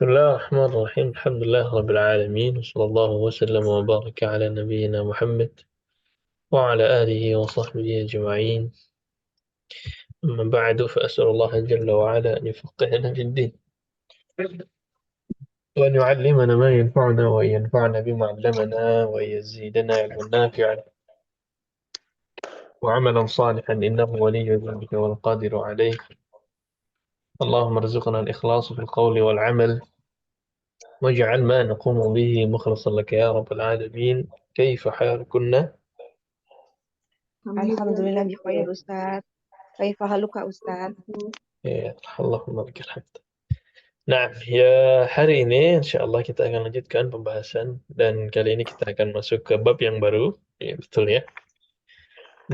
بسم الله الرحمن الرحيم الحمد لله رب العالمين وصلى الله وسلم وبارك على نبينا محمد وعلى آله وصحبه أجمعين. أما بعد فأسأل الله جل وعلا أن يفقهنا في الدين وأن يعلمنا ما ينفعنا وأن ينفعنا بما علمنا وأن يزيدنا علما نافعا وعملا صالحا إنه ولي ذلك والقادر عليه. اللهم ارزقنا الإخلاص في القول والعمل واجعل ما نقوم به مخلصا لك يا رب العالمين. كيف حالكن؟ Alhamdulillah bikhair Ustaz. Kaifa haluka Ustaz? Ya, Allahumma lakal hamd. Nah, ya hari ini insya Allah kita akan lanjutkan pembahasan dan kali ini kita akan masuk ke bab yang baru. Ya, betul ya.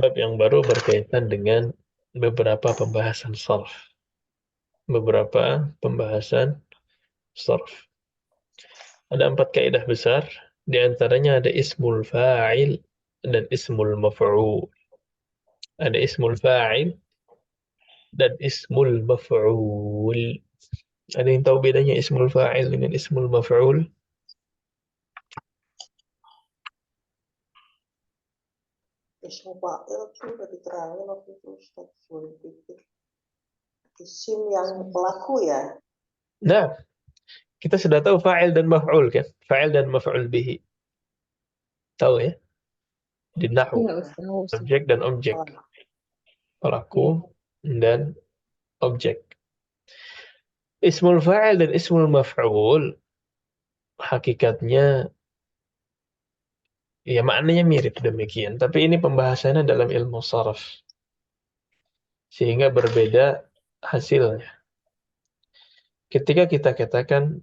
Bab yang baru berkaitan dengan beberapa pembahasan sarf. Beberapa pembahasan sarf. Ada 4 kaidah besar. Di antaranya ada ismul fa'il dan ismul maf'ul. Ada ismul fa'il dan ismul maf'ul. Ada yang tahu bedanya ismul fa'il dengan ismul maf'ul? Ismu fa'il sudah diterangin waktu itu Ustaz sulit pikir. Isim yang pelaku ya. Nah, kita sudah tahu fa'il dan maf'ul kan? Fa'il dan maf'ul bihi. Tahu ya? Di nahwu. Iya Ustaz. Subjek dan objek. Pelaku dan objek. Ismul fa'il dan ismul maf'ul hakikatnya ya maknanya mirip demikian. Tapi ini pembahasannya dalam ilmu saraf. Sehingga berbeda hasilnya. Ketika kita katakan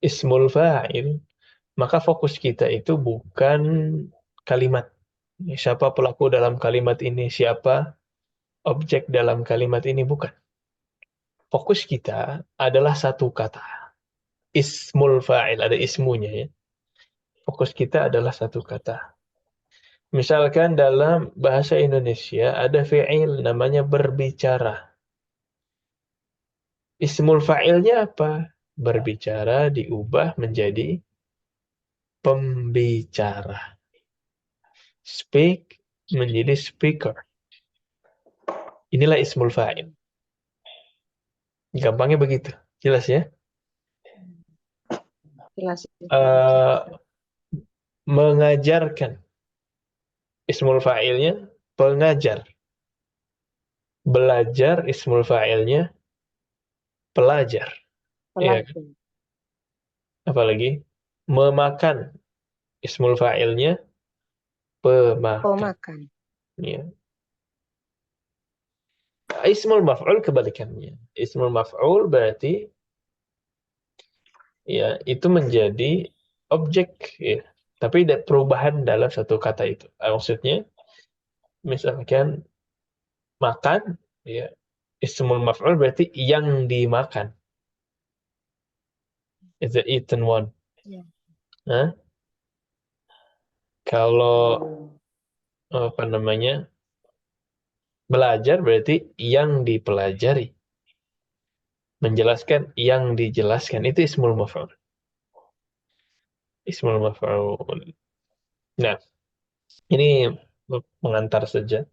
ismul fa'il, maka fokus kita itu bukan kalimat. Siapa pelaku dalam kalimat ini, siapa objek dalam kalimat ini, bukan. Fokus kita adalah satu kata. Ismul fa'il, ada ismunya ya. Fokus kita adalah satu kata. Misalkan dalam bahasa Indonesia ada fi'il namanya berbicara. Ismul fa'ilnya apa? Berbicara diubah menjadi pembicara. Speak menjadi speaker. Inilah ismul fa'il. Gampangnya begitu. Jelas ya? Jelas. Mengajarkan. Ismul fa'ilnya pengajar. Belajar ismul fa'ilnya pelajar. Ya, Pelaku. apalagi memakan ismul fa'ilnya pemakan. Pemakan. Ya. Ismul maf'ul kebalikannya. Ismul maf'ul berarti ya itu menjadi objek ya. Tapi ada perubahan dalam satu kata itu. Maksudnya misalkan makan ya, ismul maf'ul berarti yang dimakan. Is the eaten one. Ya. Nah, kalau apa namanya belajar berarti yang dipelajari. Menjelaskan yang dijelaskan itu ismul maf'ul. Ismul maf'ul. Nah, ini mengantar saja.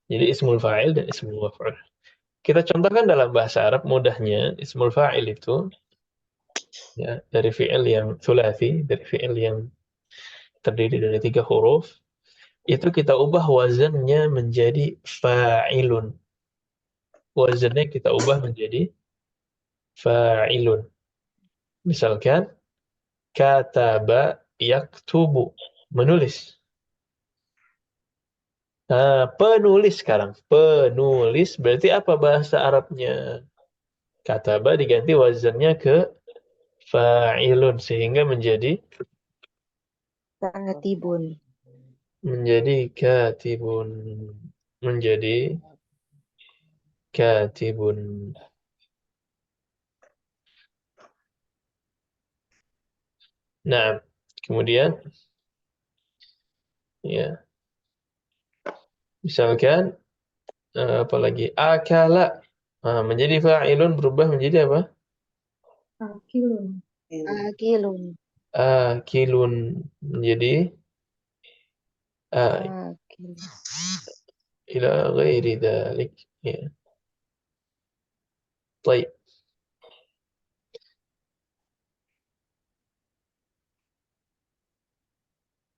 Jadi ismul fa'il dan ismul maf'ul. Kita contohkan dalam bahasa Arab mudahnya ismul fa'il itu ya dari fi'il yang thulathi, dari fi'il yang terdiri dari 3 huruf, itu kita ubah wazannya menjadi fa'ilun. Wazannya kita ubah menjadi fa'ilun. Misalkan kataba yaktubu, menulis. Nah, penulis sekarang. Penulis berarti apa bahasa Arabnya? Kataba diganti wazannya ke fa'ilun sehingga menjadi Katibun. katibun. Menjadi katibun. Nah, kemudian ya misalkan apalagi akala menjadi fa'ilun berubah menjadi apa? Akilun. Akilun. Akilun menjadi Akilun. ila ghairi dzalik. Ya. Baik.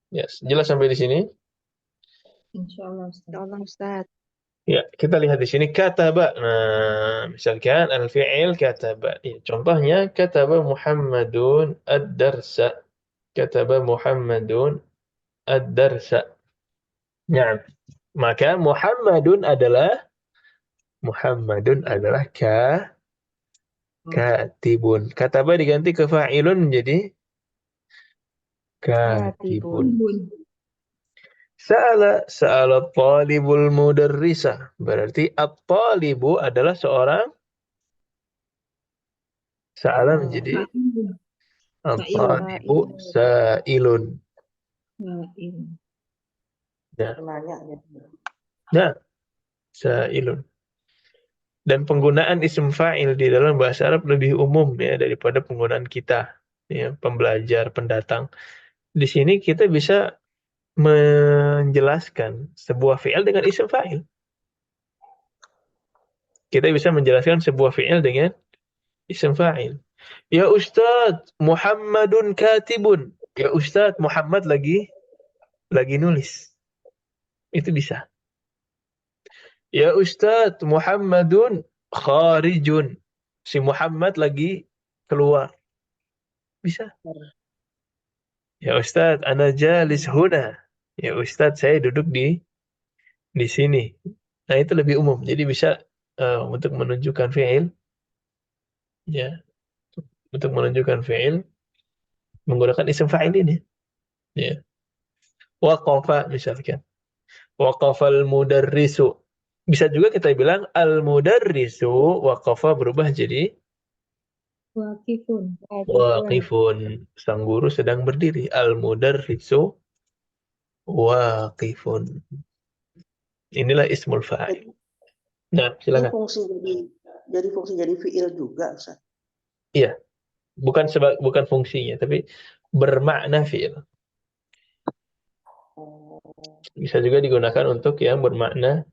Yes, jelas sampai di sini? Insyaallah Ustaz. Tolong Ustaz. Ya, kita lihat di sini kataba. Nah, misalkan al-fi'il kataba. Ya, contohnya kataba Muhammadun ad-darsa. Kataba Muhammadun ad-darsa. Nah, maka Muhammadun adalah katibun. Kataba diganti ke fa'ilun menjadi katibun. Bun. Sa'ala talibul mudarrisa. Berarti at-talibu adalah seorang sa'ala menjadi Fa'ilun. at-talibu sa'ilun. Fa'ilun. Nah, Penanya ya. nah, sa'ilun. Dan penggunaan isim fa'il di dalam bahasa Arab lebih umum ya daripada penggunaan kita, ya, pembelajar, pendatang. Di sini kita bisa menjelaskan sebuah fi'il dengan isim fa'il. Kita bisa menjelaskan sebuah fi'il dengan isim fa'il. Ya Ustadz, Muhammadun katibun. Ya Ustadz, Muhammad lagi nulis. Itu bisa. Ya Ustadz, Muhammadun kharijun. Si Muhammad lagi keluar. Bisa. Ya Ustadz, ana jalis huna. Ya Ustadz, saya duduk di sini. Nah, itu lebih umum. Jadi bisa untuk menunjukkan fi'il, ya, untuk menunjukkan fi'il menggunakan isim fa'il ini. Ya. Waqafa misalkan. Waqafal mudarrisu. Bisa juga kita bilang al-mudarrisu waqafa berubah jadi Waqifun. waqifun. Sang guru sedang berdiri. Al-mudarrisu waqifun. Inilah ismul fa'il. Nah, Ini silakan. fungsi jadi fiil juga, Ustaz. Iya, bukan fungsinya, tapi bermakna fi'il. Oh, Bisa juga digunakan untuk yang bermakna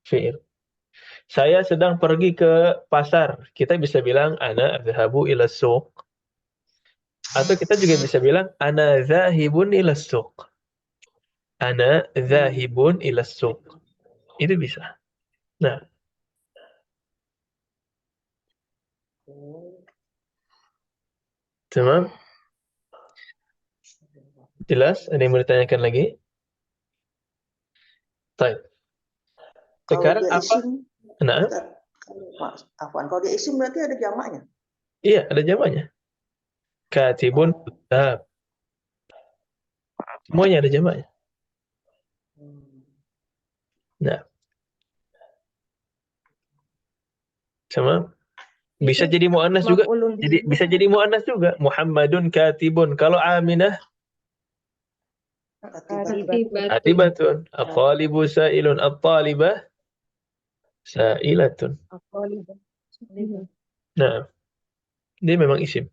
fi'il. Saya sedang pergi ke pasar. Kita bisa bilang ana adhabu ila suq. Atau kita juga bisa bilang ana zahibun ila suq. Ana zahibun ila suq. Itu bisa. Nah, oh. tamam. Jelas? Ada yang mau ditanyakan lagi? Baik. Kalau Sekarang dia apa? isim, Nah, Ustaz, Afwan, kalau dia isim berarti ada jamaknya. iya, ada jamaknya. Katibun Oh. kutab. Semuanya ada jamaknya. Hmm. Nah, sama bisa jadi muannas juga. Maf'ulun Jadi bihi. bisa jadi muannas juga. Muhammadun katibun. Kalau aminah Katibatun. katibatun. At-talibu sa'ilun. At-talibah sa'ilatun. Aqalibah. Nah, dia memang isim.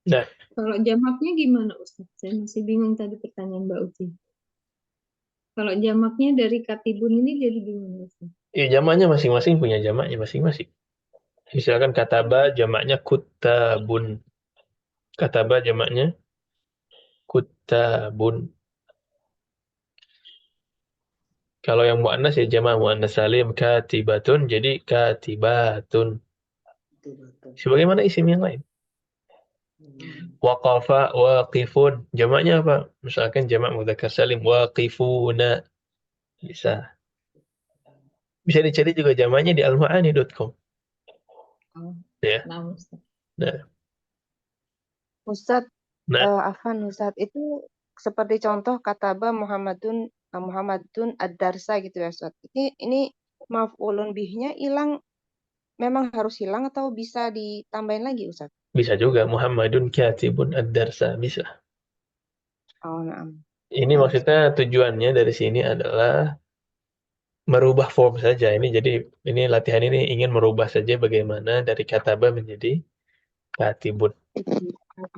Nah, Kalau jamaknya gimana Ustaz? Saya masih bingung tadi pertanyaan Mbak Uci. Kalau jamaknya dari katibun ini jadi gimana Ustaz? ya jamaknya masing-masing punya jamaknya masing-masing. Misalkan kataba jamaknya kutabun. Kataba jamaknya kutabun. Kalau yang muannas ya jamak muannas salim katibatun jadi katibatun. Betul. Sebagaimana isim yang lain. Hmm. Waqafa waqifun. Jamaknya apa? Misalkan jamak mudzakkar salim waqifuna. Bisa. Bisa dicari juga jamaknya di almaani.com. Oh, Ya. nah Ustaz. Nah, Ustadz, nah, Afan Ustadz, itu seperti contoh kataba Muhammadun ad-darsa gitu ya Ustadz. Ini maf'ulun bihnya hilang, memang harus hilang atau bisa ditambahin lagi Ustadz? bisa juga Muhammadun katibun ad-darsa bisa. Oh, na'am. Ini maksudnya tujuannya dari sini adalah merubah form saja. Ini latihan ini ingin merubah saja bagaimana dari kataba menjadi katibun.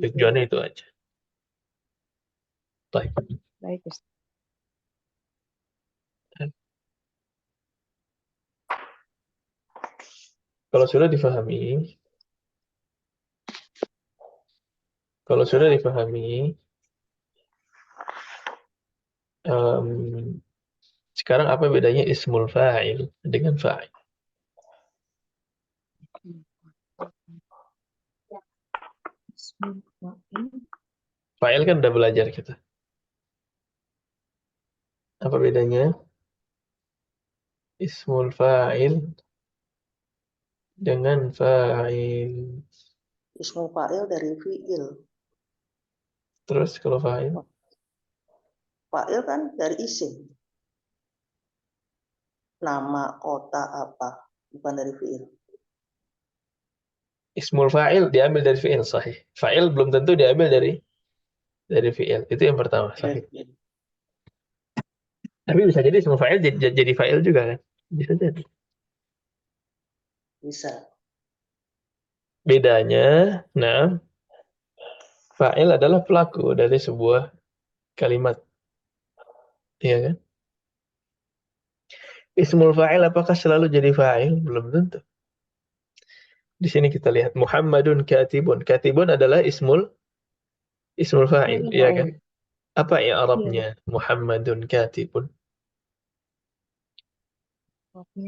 Tujuannya itu aja. Baik. Baik, Ustaz. Kalau sudah difahami, sekarang apa bedanya ismul fa'il dengan fa'il? Fa'il kan udah belajar kita. Apa bedanya ismul fa'il dengan fa'il? Ismul fa'il dari fi'il. Terus kalau fa'il? Fa'il kan dari isim. Nama, kota, apa. Bukan dari fi'il. Ismul fa'il diambil dari fi'il, sahih. Fa'il belum tentu diambil dari fi'il. Itu yang pertama, sahih. Tapi bisa jadi ismul fa'il jadi fa'il juga kan? Bisa jadi. Bisa. Bedanya, nah, fa'il adalah pelaku dari sebuah kalimat. Iya kan? Ismul fa'il apakah selalu jadi fa'il? Belum tentu. Di sini kita lihat Muhammadun katibun. Katibun adalah ismul fa'il, iya kan? Apa ya Arabnya? Muhammadun katibun.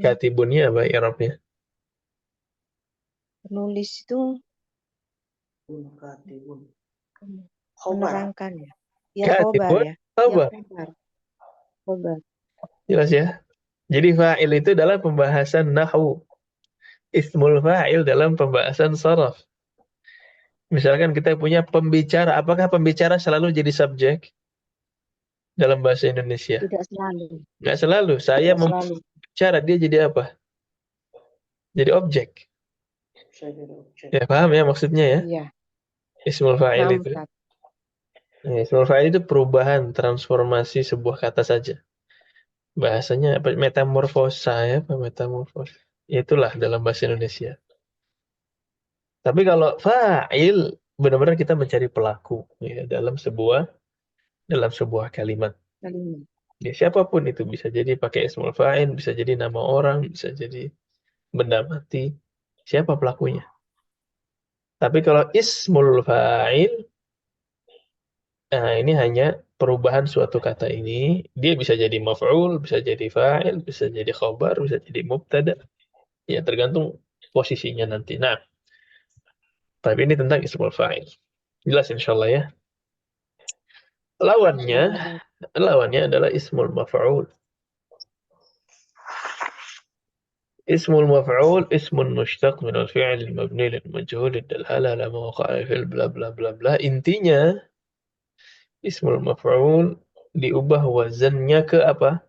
Katibunnya apa ya Arabnya? Penulis itu Katibun. Khobar. menerangkan ya. Ya, khobar Katibun, ya. apa? Ya, khobar. Khobar. Jelas ya? Jadi fa'il itu dalam pembahasan nahwu. Ismul fa'il dalam pembahasan saraf. Misalkan kita punya pembicara, apakah pembicara selalu jadi subjek dalam bahasa Indonesia? Tidak selalu. Nggak selalu. Saya Tidak selalu. membicara, dia jadi apa? Jadi objek. Saya jadi objek. Ya, paham ya maksudnya ya? Iya. Ismul fa'il itu. Nampak. Ismul fa'il itu perubahan, transformasi sebuah kata saja. Bahasanya apa? Metamorfosa ya, apa metamorfosa. Itulah dalam bahasa Indonesia. Tapi kalau fa'il, benar-benar kita mencari pelaku ya, dalam sebuah kalimat. Kalimat. Ya, siapapun itu bisa jadi pakai ismul fa'il, bisa jadi nama orang, bisa jadi benda mati. Siapa pelakunya? Tapi kalau ismul fa'il, nah ini hanya perubahan suatu kata ini. Dia bisa jadi maf'ul, bisa jadi fa'il, bisa jadi khobar, bisa jadi mubtada. Ya tergantung posisinya nanti. Nah, tapi ini tentang ismul fa'il. Jelas insyaallah ya. Lawannya adalah ismul maf'ul. Ismul maf'ul ismun mushtaq min al-fi'l al-mabni lil-majhul ad-dalala ala ma waqa'a fil bla bla bla bla. Intinya ismul maf'ul diubah wazannya ke apa?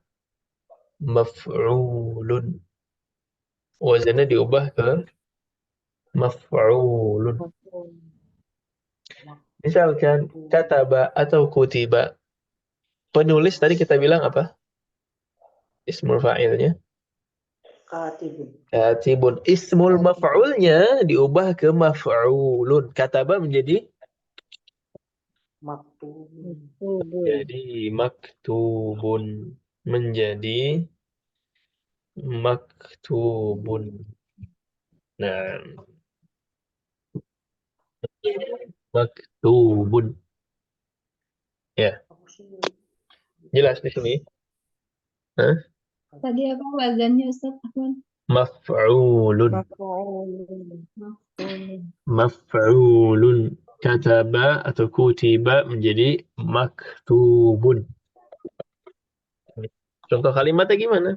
Maf'ulun. Wazannya diubah ke maf'ulun. Misalkan kataba atau kutiba. Penulis tadi kita bilang apa? Ismul fa'ilnya Katibun. katibun. Ismul maf'ulnya diubah ke maf'ulun. Kataba menjadi Maktubun. jadi maktubun. Menjadi maktubun. Nah, maktubun. Ya, Apa sih? jelas di sini. Hah? Tadi apa wazannya Ustaz Afwan? Maf'ulun. Maf'ulun. Kataba atau kutiba menjadi maktubun. Contoh kalimatnya gimana?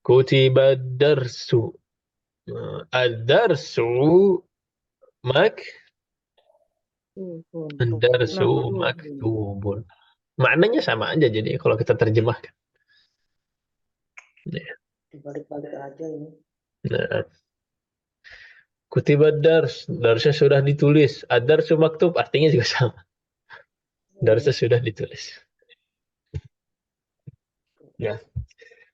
Kutiba darsu. Ad-darsu darsu maktubun. Maknanya sama aja jadi kalau kita terjemahkan. Ya. Dibalik-balik aja ini. Nah, kutiba darsnya sudah ditulis. Ad-darsu maktub artinya juga sama. Darsnya sudah ditulis. Ya.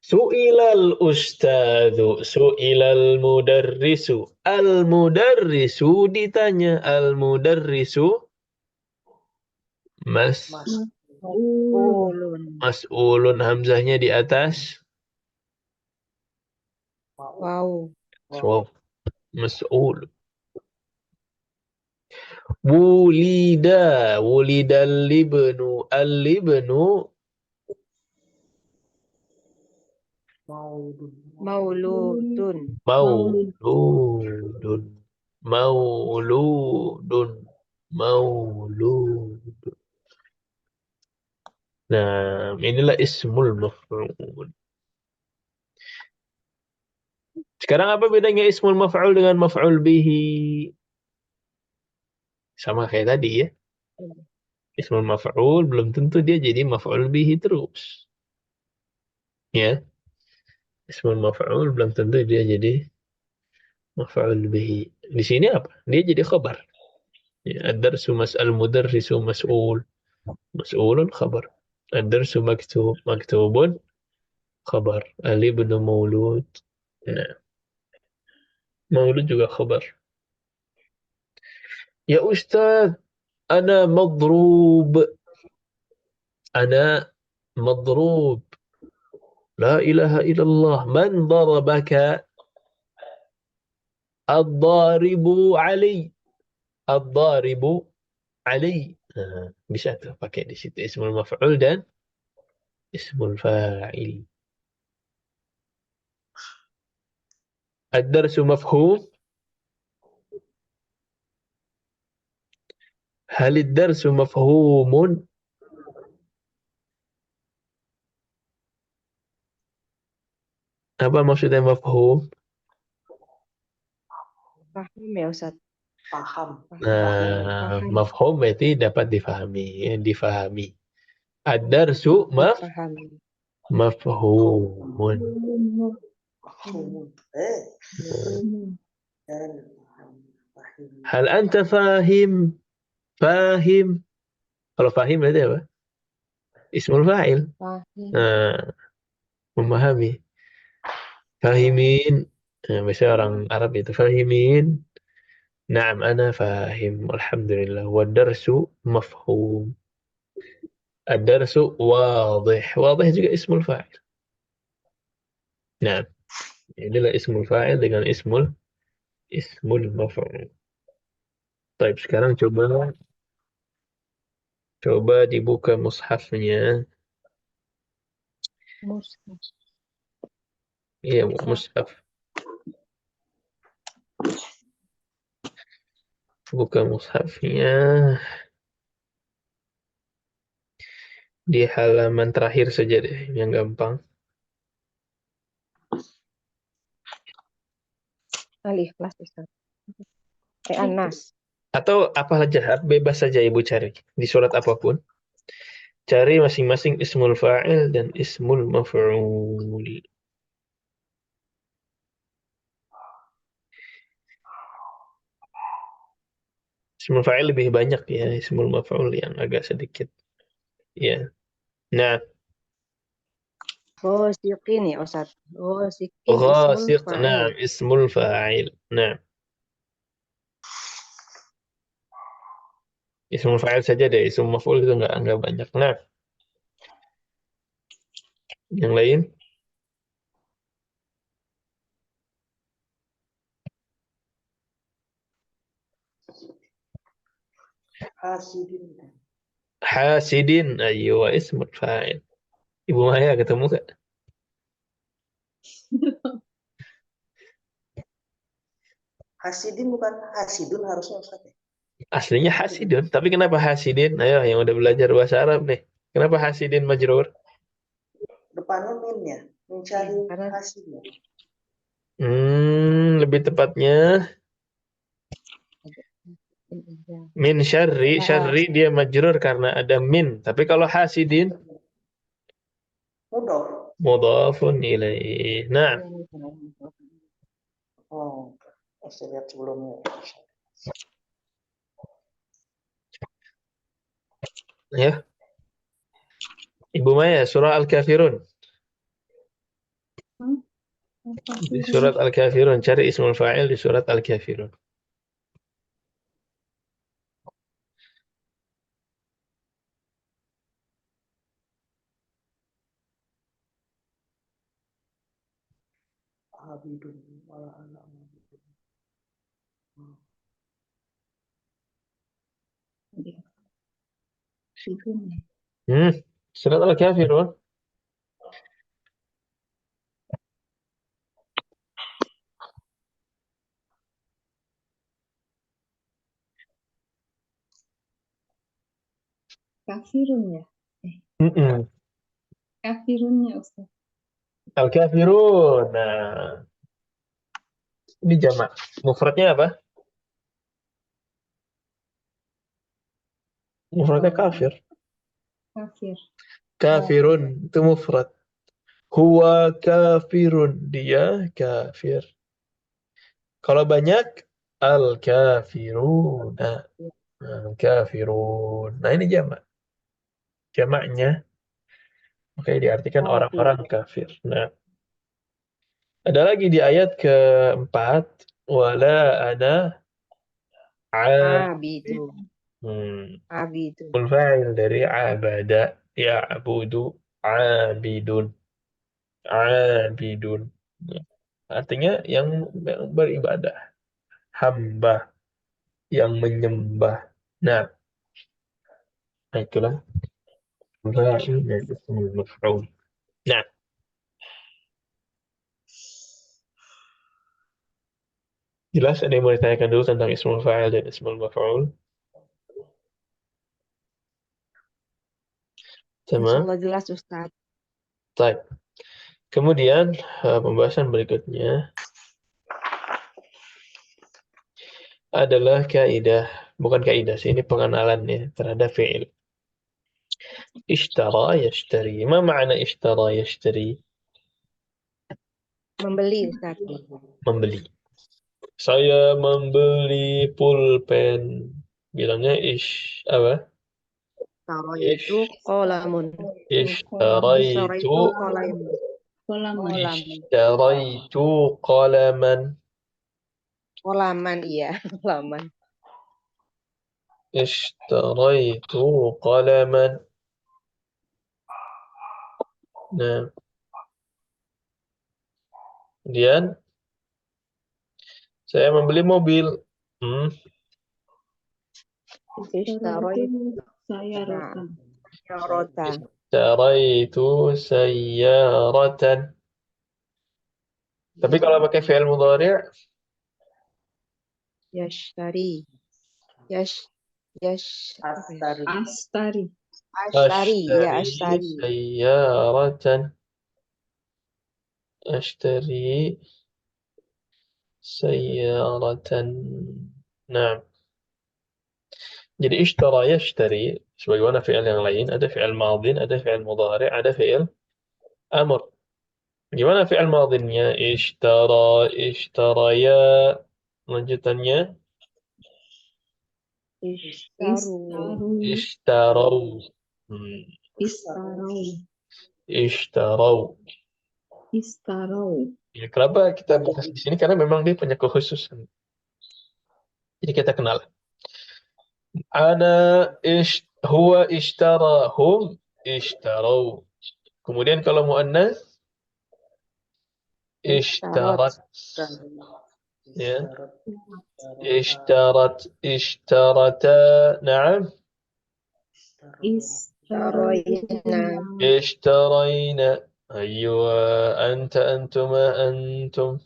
Su'ilal ustadzu, su'ilal mudarrisu. Al-mudarrisu ditanya, al-mudarrisu mas Mas. Ulun. mas'ulun, hamzahnya di atas Mau. Wow. waw, mas'ul. Wulidal libnu, al-libnu Maulud. Mauludun. mauludun, mauludun, mauludun. Nah, inilah ismul maf'ul. Sekarang apa bedanya ismul maf'ul dengan maf'ul bihi? Sama kayak tadi ya. Ismul maf'ul belum tentu dia jadi maf'ul bihi terus. Ya, ismul maf'ul belum tentu dia jadi maf'ul bihi. Di sini apa? Dia jadi khabar. Ya, ad-darsu mas'al mudarrisu mas'ul. Mas'ulun khabar. Ad-darsu maktub, maktubun khabar. Al-ibnu maulud. Nah, maulud juga khabar. Ya Ustaz, ana madrub. Ana madrub. La ilaha illallah. Man darabaka? Ad-daribu Ali. Ad-daribu Ali. Nah, bisa tuh pakai di situ ismul maf'ul dan ismul fa'il. Ad-darsu mafhum. Hal ad-darsu mafhumun? Apa maksudnya mafhum? Paham ya Ustaz? Paham. Nah, Paham. mafhum berarti dapat difahami, difahami. Ad-darsu Dipahami. mafhumun. Mahfum. Dan paham. Hal anta fahim? Fahim. Kalau fahim berarti apa? Ismul fa'il. Paham. Nah, memahami. Fahimin. Nah, biasanya orang Arab itu fahimin. Naam, ana fahim. Alhamdulillah. Wad-darsu mafhum. Ad-darsu wadih. Wadih juga ismul fa'il. Nah, inilah ismul fa'il dengan ismul maf'ul. Baik, sekarang coba dibuka mushafnya. Mushaf. Iya, mushaf. Buka mushafnya di halaman terakhir saja deh, yang gampang. Al-Ikhlas Ustaz. An-Nas. Atau apa aja, bebas saja Ibu cari di surat apapun. Cari masing-masing ismul fa'il dan ismul maf'ul. Ismul fa'il lebih banyak ya, ismul maf'ul yang agak sedikit. Ya. Nah, Ghasiqin ya Ustaz. Ghasiqin ismul ghasiq, nah, fa'il. ismul fa'il. Nah, ismul fa'il saja deh, ismul maf'ul itu enggak banyak. Nah, yang lain? Hasidin. Hasidin, ayo ismul fa'il. Ibu Maya ketemu gak? Hasidin bukan hasidun harusnya Ustaz ya. Aslinya hasidun, tapi kenapa hasidin? Ayo, yang udah belajar bahasa Arab nih. Kenapa hasidin majrur? Depannya min ya. Mencari Karena hasidin. Lebih tepatnya min syarri. Syarri dia majrur karena ada min. Tapi kalau hasidin Mudah. mudhafun ilaih. Nah, Oh, saya lihat sebelumnya. ya. Ibu Maya, surah Al-Kafirun. Hah? Di surat Al-Kafirun, cari ismul fa'il di surat Al-Kafirun. Abidun wala anak abidun. Surat Al-Kafirun. Kafirun ya? Mm-mm. Kafirunnya Ustaz. Al-Kafirun. Nah, ini jamak. Mufradnya apa? Mufradnya kafir. Kafir. Kafirun itu mufrad. Huwa kafirun, dia kafir. Kalau banyak al-kafirun. Al-kafirun. Nah, ini jamak. Jamaknya makanya diartikan orang-orang kafir. Nah, ada lagi di ayat keempat, wala ana Abidun. Hmm. Abidun. Fa'il dari abada, ya'budu, abidun, abidun. Ya. Artinya yang beribadah, hamba yang menyembah. Nah, itulah fa'il dari ismul maf'ul. Nah, jelas ada yang mau ditanyakan dulu tentang ismul fa'il dan ismul maf'ul? Sama? Insyaallah jelas Ustaz. Baik. Kemudian pembahasan berikutnya adalah kaidah, bukan kaidah sih, ini pengenalannya terhadap fi'il. Ishtara yashtari. Ma makna ishtara yashtari? Membeli Ustaz. Membeli. Saya membeli pulpen. Bilangnya apa? Taro itu kolamun. Ishtaraitu Istaraitu kolamun. Kolaman. Ishtaraitu qalaman. Kolaman iya, kolaman. Ishtaraitu qalaman. Nah, kemudian saya membeli mobil. Istaraitu Saya rotan. rota. Ishtaraitu sayyaratan. Tapi kalau pakai fi'il mudhari', Yashtari. Astari. Astari. Ashtari. Ya ashtari ashtari. sayyaratan. Ashtari sayyaratan. Nah, jadi ishtara yashtari sebagaimana fi'il yang lain, ada fi'il madin, ada fi'il mudhari', ada fi'il amr. Gimana fi'il madinnya? Ishtara, ishtaraya. Lanjutannya Ishtaru. ishtarau. Hmm. Istarau. Ishtarau. Istarau. Ya, kenapa kita bahas di sini? Karena memang dia punya kekhususan. Jadi kita kenal. Huwa ishtara, hum ishtarau. Kemudian kalau muannas ishtarat. Ya. Ishtarata. Naam. Istarayna. اشترينا. أيوة. أنتما أنتم.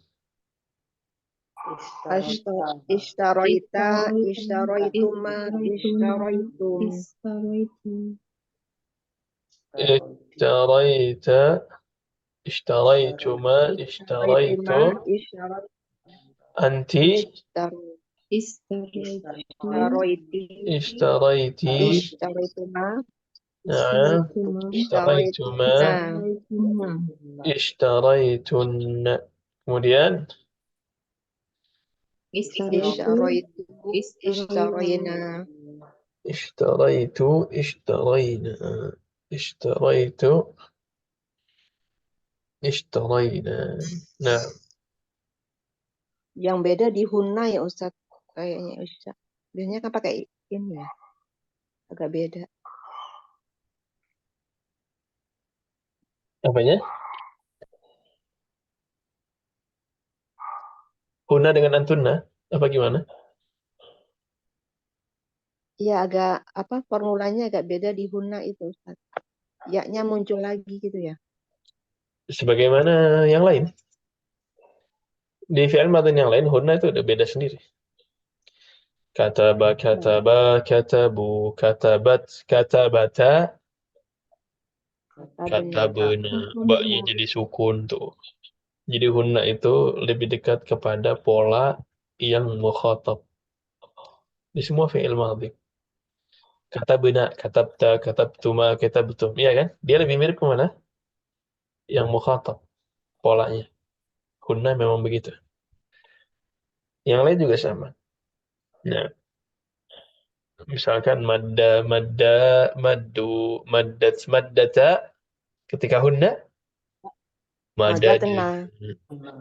Ishtaraita. Ishtaraituma. Ishtaraitum. اشتريت. اشتريتما. اشتريتم. أنت. اشتريتي. Ishtaraituma. نعم. اشتريتما. اشتريتن. kemudian Ishtaraitu. Ishtarayna. اشتريت. اشترينا. اشتريت. اشترينا. نعم. Yang beda di hunna ya Ustadz. Kayaknya Ustadz. Biasanya kan pakai ini ya. Agak beda. Apanya? Huna dengan antuna? Apa gimana? Iya agak apa formulanya agak beda di hunna itu Ustadz. Ya-nya muncul lagi gitu ya. Sebagaimana yang lain. Di fi'il madhi yang lain, huna itu udah beda sendiri. Kataba, kataba, katabu, katabat, katabata, Katabna. katabuna. Oh, Baknya benar. jadi sukun tuh. Jadi hunna itu lebih dekat kepada pola yang mukhatab di semua fi'il madhi. Katabna, katabta, katabtuma, katabtum. Iya kan? Dia lebih mirip kemana? Yang mukhatab polanya. Hunna memang begitu. Yang lain juga sama. Nah, misalkan madda, madda, maddu, maddat, maddata, ketika hunna, madad. Madatna.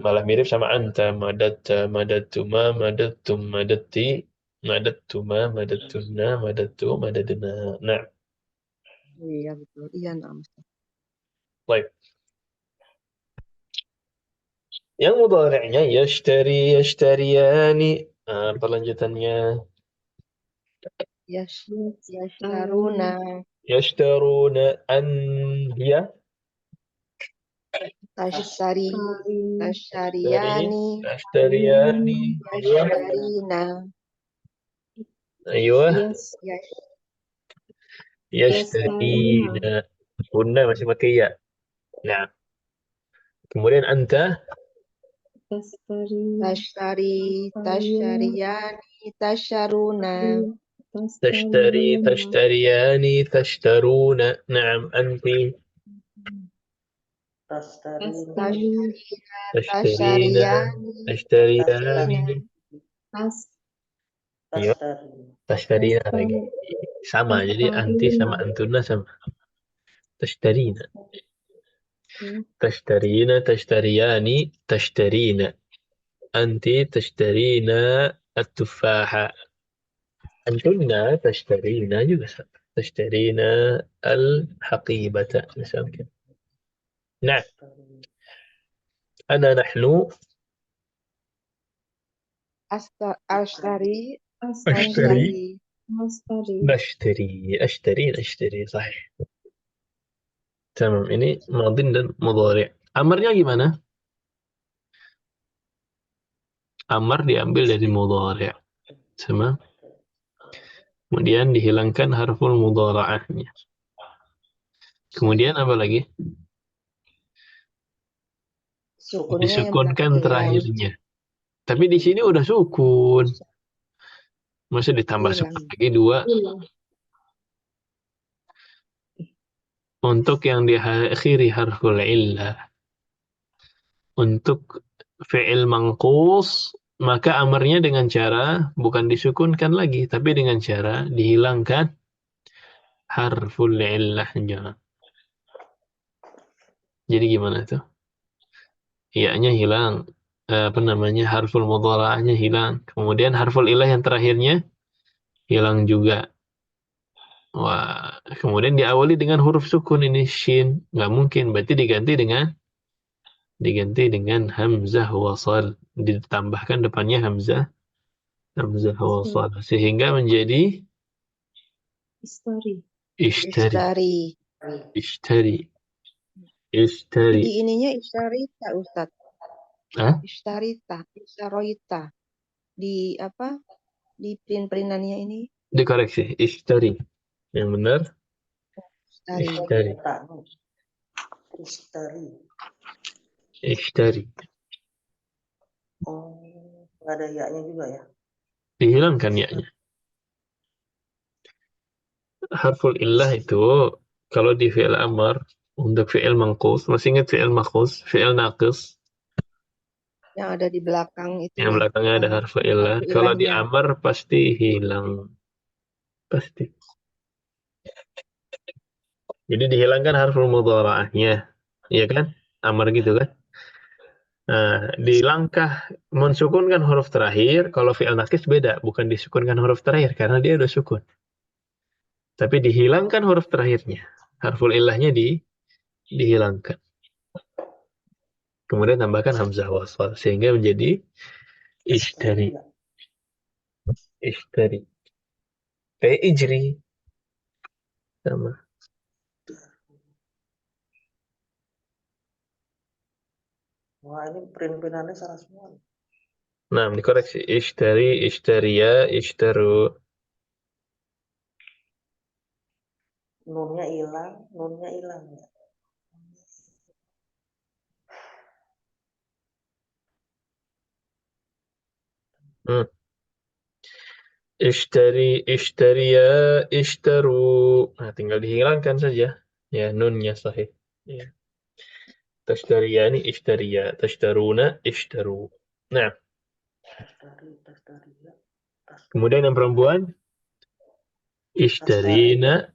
Malah mirip sama anta, madatta, madattuma, madattum, madatti, madattuma, madattunna, madattu, madadna. Nah, Iya betul. Iya nah Ustadz. baik. Yang mudhari'nya yashtari, yashtariyani. Perlanjutannya Yashtaruna. yashtaruna an hiya Tashtari. Tari, tashtari, Tashtariani. tashtariyani. Aywa, Yashtarina. aywa, yes, Yash. yastaruna, yashtarina. Hunna masih pakai ya. Nah, kemudian anta tastari, Tashtari. tastariyun, Tashtariani. Tasharuna. تشتري tastariyuna, تشتريان تشترون نعم أنت Tastarin, tastari, تشترين Tashariani. تشتريان tastarin, tas, أيوة tastarin. تشترين tastari, lagi sama jadi anti sama tastarina, antuna sama تشترين ya, تشترين تشتريان تشترين أنت تشترين التفاحة أنتن تشترين juga sama تشترين الحقيبة misalkan نعم Tastarin. أنا نحن Ashtari. astari, أشتري Ashtari. astari, نشتري صحيح تمام ini madin dan mudhari. Amarnya gimana? Amar diambil dari mudhari. Sama. Kemudian dihilangkan harful mudhara'ahnya. Kemudian apa lagi? Sukunnya yang Disukunkan terakhir. terakhirnya. Tapi di sini udah sukun. Masa ditambah Hilang. sukun lagi dua. hilang, Untuk yang diakhiri harful illah. Untuk fi'il manqus, maka amarnya dengan cara bukan disukunkan lagi, tapi dengan cara dihilangkan harful illahnya. Jadi gimana tuh? Iya-nya hilang. Apa namanya? Harful mudhara'ahnya hilang. Kemudian harful ilah yang terakhirnya hilang juga. Wah, kemudian diawali dengan huruf sukun ini shin. Nggak mungkin. Berarti diganti dengan hamzah wasal. Ditambahkan depannya hamzah wasal. Sehingga menjadi istari, ishtari. Ishtari. Ishtari. Di Ishtari. ininya Ishtarita Ustadz. Hah? Ishtarita. Ishtaroita. Di apa? Di print-printannya ini. Dikoreksi. Ishtari. Yang benar. Ishtari. Ishtari. Tak, istari. Ishtari. Oh, nggak ada ya-nya juga ya? Dihilangkan ya-nya. Harful illah itu kalau di fi'il amar untuk fi'il manqus, masih ingat fi'il manqus, fi'il naqis Yang ada di belakang itu yang ya. belakangnya ada harful illah. Harfu Kalau di ilahnya. amar pasti hilang. Pasti. Jadi dihilangkan harful mudhara'ahnya. Iya kan? amar gitu kan. Nah, di langkah mensukunkan huruf terakhir, kalau fi'il nakis beda, bukan disukunkan huruf terakhir karena dia udah sukun. Tapi dihilangkan huruf terakhirnya. Harful illahnya dihilangkan. Kemudian tambahkan hamzah wasal sehingga menjadi ishtari. Iya. Ishtari. Kayak ijri. Sama. Wah, ini print-printannya salah semua. Nah, dikoreksi. Ishtari, ishtariya, ishtaru. Nunnya hilang ya. Hmm. Ishtari, ishtariya, ishtaru. Nah, tinggal dihilangkan saja. Ya, nunnya sahih. Ya. Tashtariyani, ishtariya. Tashtaruna, ishtaru. Nah, Tastari ya. kemudian yang perempuan. Ishtarina,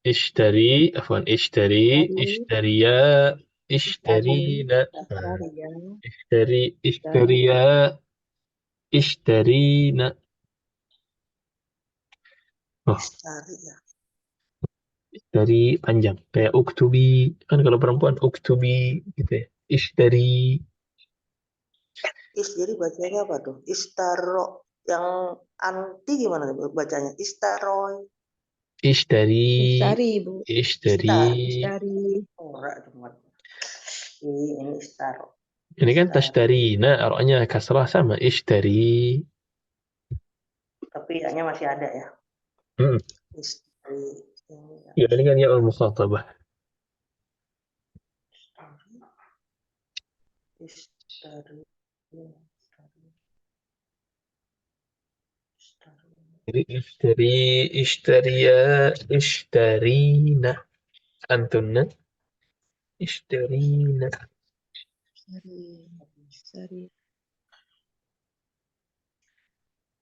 ishtari, afwan, ishtari, Dari ishtariya, Istari, ishtarina. Nah, Istaria, ishtari, dan ishtariya, ishtarina. Oh, Istari ya. dari panjang kayak uktubi kan, kalau perempuan uktubi gitu ya. Ishtari, Jadi bacanya apa tuh? Istaro. Yang anti gimana bacanya? Istaroy. ishtari, Istari, Bu. ishtari. Istari. Ora cuma. Ini istaro. Ini kan Istari. tashtarina, artinya kasrah sama ishtari. Tapi hanya masih ada ya. Hmm. Istri. Ya, ini kan ya al-mukhatabah. Istari. Jadi ishtari, ishtariya, ishtarina. Antunna, ishtarina. Istari. Istari.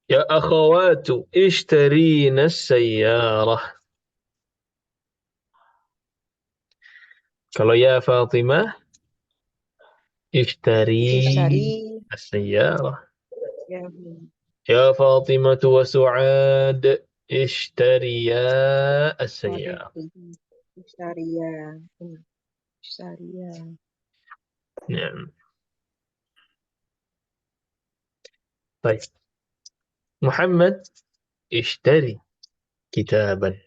Ya akhawatu, ishtarina sayyarah. Kalau ya Fatimah, ishtari Istari. sayyarah. Ya, يا فاطمة وسعاد اشتريا السيارة. Istaria. Istaria. نعم. طيب. محمد اشتري كتابا.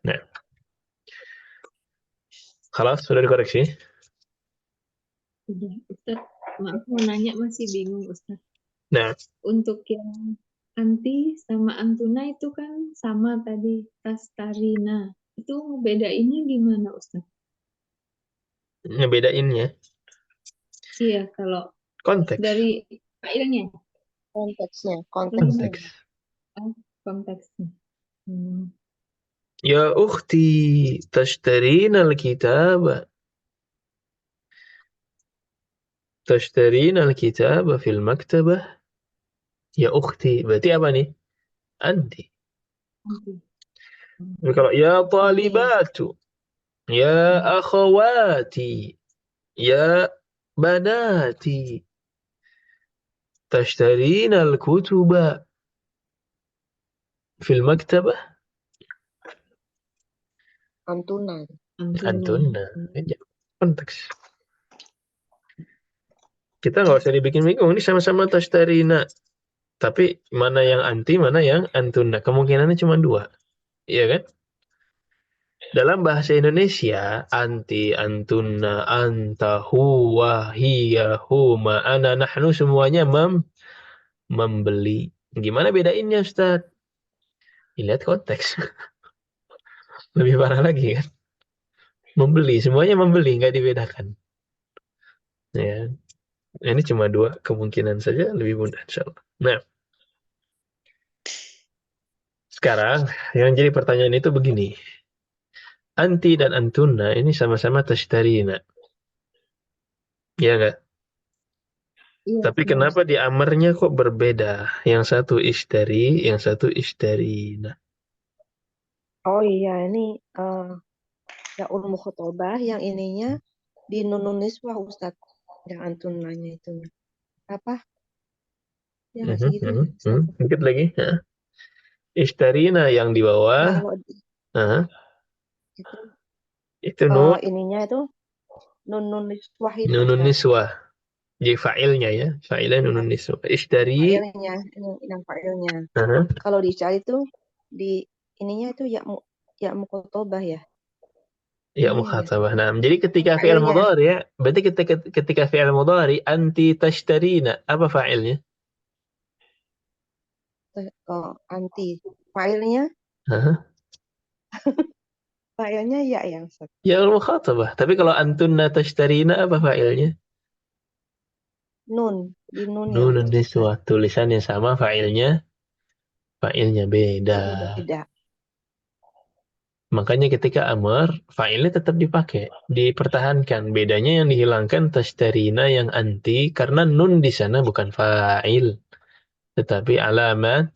نعم. خلاص sudah dikoreksi. Udah, Ustaz. Maaf mau nanya, masih bingung, Ustaz. Nah, Untuk yang anti sama antuna itu kan sama tadi, tastarina. Itu bedainnya gimana, Ustaz? ngebedainnya Iya, kalau konteks. dari failnya. Konteksnya. Konteks. Konteksnya. Ya ukhti tashtarina al-kitaba. Tashtarina al-kitaba fil maktabah. Ya ukhti, berarti apa nih? Anti. Tapi kalau ya talibatu, ya akhawati, ya banati, تشترين الكتب في المكتبة. Antuna. Antuna. Ini konteks. Kita nggak usah dibikin bingung. Ini sama-sama tashtarina. Tapi mana yang anti, mana yang antuna. Kemungkinannya cuma dua. Iya kan? Dalam bahasa Indonesia, anti, antuna, anta, huwa, hiya, huma, ana, nahnu, semuanya membeli. Gimana bedainnya, Ustaz? Lihat konteks. Lebih parah lagi kan? Membeli, semuanya membeli, nggak dibedakan. Ya. Ini cuma dua kemungkinan saja, lebih mudah insyaallah. Nah, sekarang yang jadi pertanyaan itu begini. Anti dan antuna ini sama-sama tashtarina. Ya enggak? Iya, Tapi kenapa di amarnya kok berbeda? Yang satu ishtari, yang satu ishtarina. Oh iya, ini ya mukhotabah yang ininya di nunun niswah Ustaz. Yang antun nanya itu. Apa? Ya nggak sih gitu ya, Ustaz? Dikit lagi. Ishtarina yang di bawah. Kalau Itu nun ininya itu nunun niswah itu nunun Ustaz. niswah. Jadi fa'ilnya ya. Fa'ilnya nunun niswah. Ishtari. Fa'ilnya, yang fa'ilnya. Kalau dicari itu di ininya itu ya mukhotobah ya. Ya mukhatabah. Nah, jadi ketika fi'il mudhari, berarti ketika fi'il mudhari anti tashtarina, apa fa'ilnya? Kalau anti fa'ilnya fa'ilnya ya Ustaz. Ya mukhatabah. Tapi kalau antunna tashtarina, apa fa'ilnya? Nun, di nun ya. Nunun niswah. Tulisannya sama, fa'ilnya beda. Beda. Makanya ketika amar, fa'ilnya tetap dipakai, dipertahankan. Bedanya yang dihilangkan tashtarina yang anti, karena nun di sana bukan fa'il, tetapi alamatur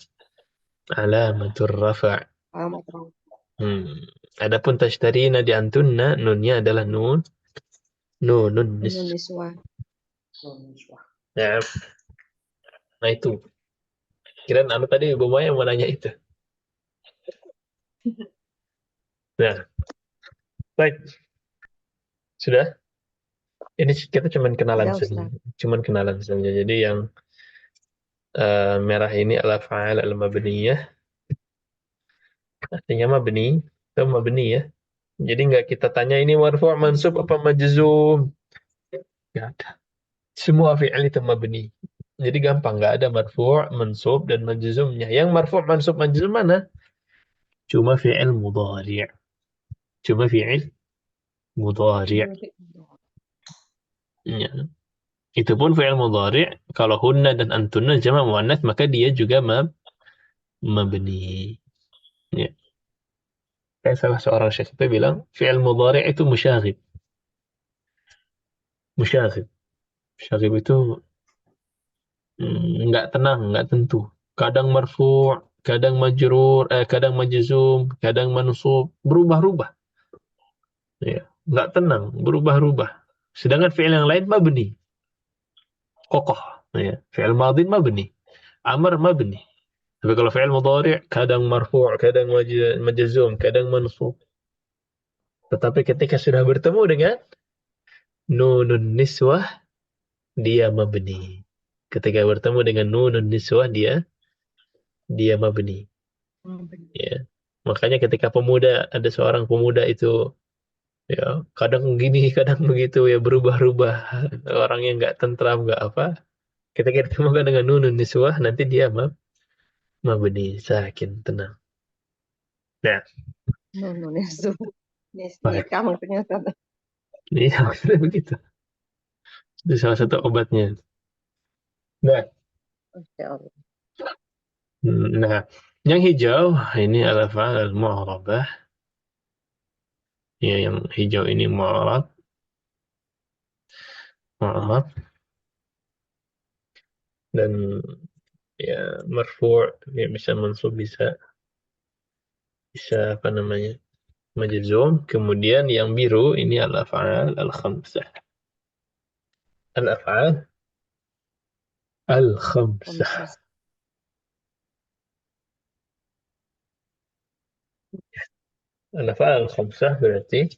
rafa'. Adapun tashtarina di antunna, nunnya adalah nunun niswah. Ya. Nah itu. Kirain tadi Ibu Maya mau nanya itu. Nah, baik. Sudah? Ini kita cuman kenalan saja. Jadi yang merah ini al-af'al al-mabniyah. Artinya mabni, itu mabni ya. Jadi nggak kita tanya ini marfu', mansub apa majzum. Nggak ada. Semua fi'il itu mabni. Jadi gampang, nggak ada marfu', mansub dan majzumnya. Yang marfu', mansub, majzum mana? Cuma fi'il mudhari'. Ya. Itu pun fi'il mudhari', kalau hunna dan antunna jama' muannats, maka dia juga mabni. Ya. Kayak salah seorang syekh itu bilang, fi'il mudhari' itu musyaghib. Musyaghib itu nggak tenang, nggak tentu. Kadang marfu', kadang majrur, kadang majzum, kadang mansub, berubah-ubah. Ya, nggak tenang, berubah-ubah. Sedangkan fi'il yang lain mabni, kokoh. Ya, fi'il madin mabni, amar mabni. Tapi kalau fi'il mudhari' kadang marfu', kadang majzum, kadang mansub. Tetapi ketika sudah bertemu dengan nunun niswah, dia mabni. Ketika bertemu dengan nunun niswah, dia mabni. Ya. Makanya ketika ada seorang pemuda itu ya kadang gini, kadang begitu ya, berubah-ubah, orangnya nggak tentram, nggak apa. Ketika ditemukan dengan nunun niswah, nanti dia mabni, sakin, tenang. Nah, Nunun niswah. Kamu ternyata. Iya, maksudnya begitu. Itu salah satu obatnya. Nah, yang hijau ini al-af'al al-mu'rabah. Ya, yang hijau ini mu'rab. Dan ya marfu', ya bisa mansub, bisa apa namanya? Majzum. Kemudian yang biru ini al-af'al al-khamsah. Al-af'al al-khamsah. Al-af'al al-khamsah berarti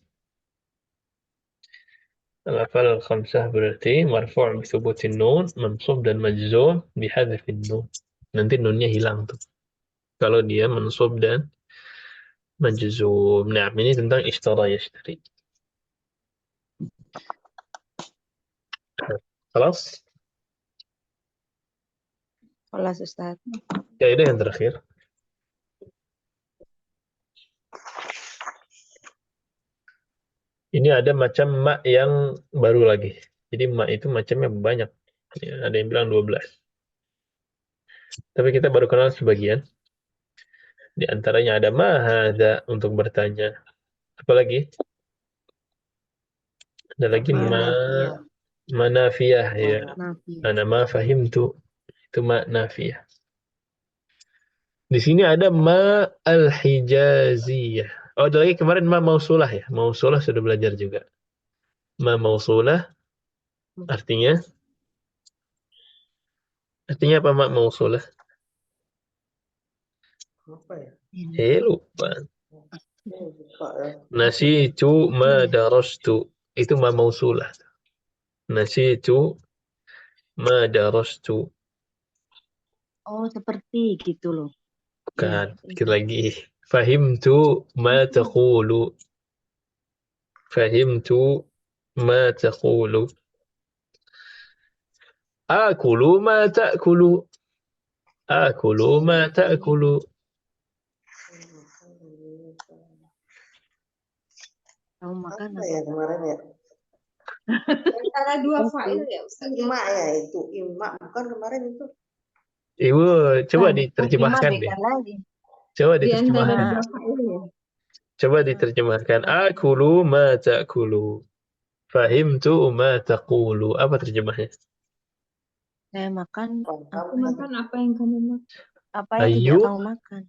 marfu' bi thubutin nun, mansub dan majzum bi hadzfin nun. Nanti nunnya hilang tuh kalau dia mansub dan majzum. Nah, ini tentang ishtara yashtari. Kelas? Kelas Ustaz. Ya, itu yang terakhir. Ini ada macam mak yang baru lagi. Jadi mak itu macamnya banyak. Ya, ada yang bilang 12. Tapi kita baru kenal sebagian. Di antaranya ada mahadza untuk bertanya. Apalagi? Ada lagi manafiyah ya. Ana ma fahimtu. Itu ma nafiyah. Di sini ada ma al-hijaziyah. Oh, ada lagi kemarin ma mausulah ya. Mausulah sudah belajar juga. Ma mausulah artinya apa ma mausulah? Apa ya? Lupa. Lupa ya. Nasitu ma darastu. Itu ma mausulah. Nasitu ma darastu. Oh, seperti gitu loh. Iya. Bukan. Dikit lagi. Fahimtu ma taqulu. Fahimtu ma taqulu. Akulu ma ta'kulu. Akulu ma ta'kulu. Kamu makan Apa apa? ya kemarin ya? Antara dua Oke. fa'il ya Ustaz. Ima ya itu. Ima bukan kemarin itu. Ibu, coba Bukan, Ima diterjemahkan deh. beda lagi. Coba Di antara diterjemahkan. dua fa'il ya. Coba diterjemahkan. Akulu ma ta'kulu. Fahimtu ma taqulu. Apa terjemahnya? Saya makan Aku makan apa yang kamu makan. apa yang Ayu. tidak kamu makan.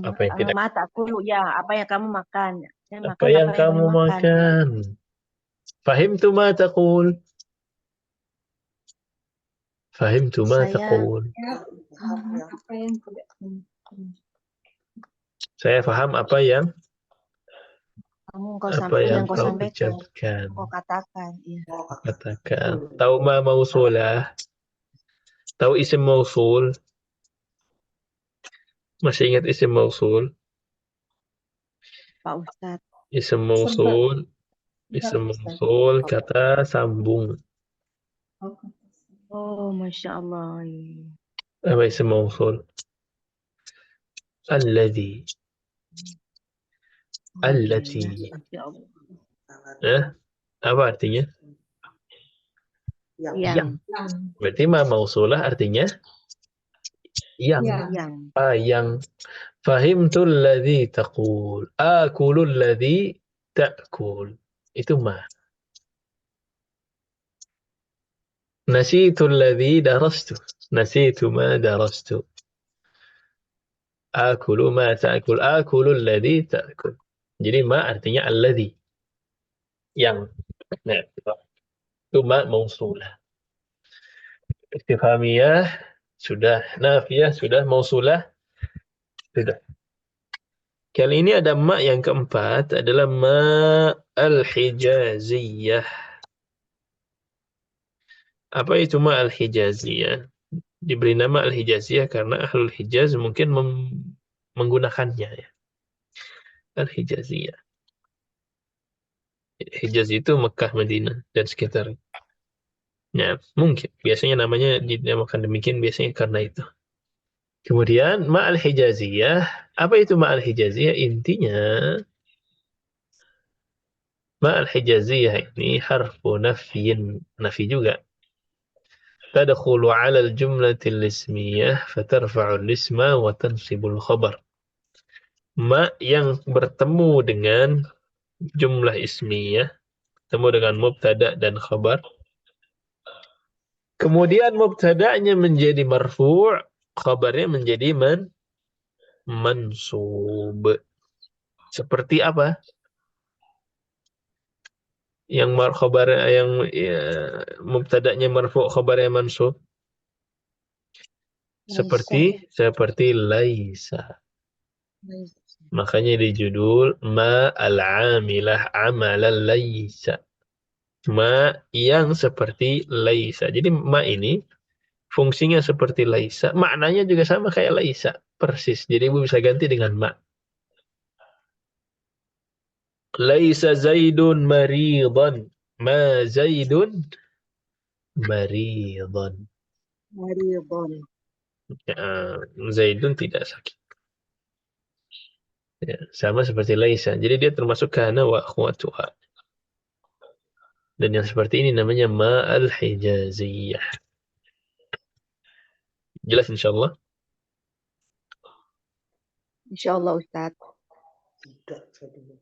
Apa yang tidak? Mata aku ya, apa yang kamu makan. Saya Apa makan yang apa yang kamu kamu makan. makan? Fahimtu ma taqul. Fahimtu ma Saya taqul. Apa yang tidak kamu makan. Saya paham apa yang kau yang kau kau sampaikan, ucapkan. kau katakan, iya. Katakan. Tahu ma mausulah? Tahu isim mausul? Masih ingat isim mausul? Pak Ustadz. Isim mausul. Isim mausul kata sambung. Oh, Masya Allah. Apa isim mausul? Alladhi. Allati. Masya Allah. Apa artinya? Yang. Berarti ma mausulah artinya yang. Yang. Yang. Fahimtul ladzi taqul. Akulul ladzi ta'kul. Itu ma. Nasitul ladzi darastu. Nasitu ma darastu. Akulu ma ta'kul. Akulul ladzi ta'kul. Jadi ma artinya alladzi. Yang. Nah, itu ma mausulah. Istifhamiyah sudah. Nafiyah sudah. Mausulah sudah. Kali ini ada ma yang keempat adalah ma al-hijaziyah. Apa itu ma al-hijaziyah? Diberi nama al-hijaziyah karena ahlul hijaz mungkin menggunakannya ya. Al-hijaziyah. Hijaz itu Mekah, Madinah dan sekitarnya. Ya, mungkin biasanya namanya dinamakan demikian biasanya karena itu. Kemudian ma al-hijaziyah, apa itu ma al-hijaziyah? Intinya ma al-hijaziyah ini harfu nafyin, nafi juga. Tadkhulu 'ala al-jumlati al-ismiyah fatarfa'u al-isma wa tansibu al-khabar. Ma yang bertemu dengan jumlah ismiyah, bertemu dengan mubtada dan khabar. Kemudian mubtada'nya menjadi marfu', khabarnya menjadi mansub. Seperti apa? Yang khabar yang ya, mubtada'nya marfu', khabarnya mansub. Seperti laisa. Makanya di judul ma al-amilah amalan laisa. Ma yang seperti laisa. Jadi ma ini fungsinya seperti laisa. Maknanya juga sama kayak laisa. Persis. Jadi ibu bisa ganti dengan ma. Laisa zaidun maridan. Ma zaidun maridan. Maridon. Ya, zaidun tidak sakit. Ya, sama seperti laisa. Jadi dia termasuk kana wa akhwatuha. Dan yang seperti ini namanya ma al-hijaziyah. Jelas insyaallah? Insyaallah Ustadz. Tidak.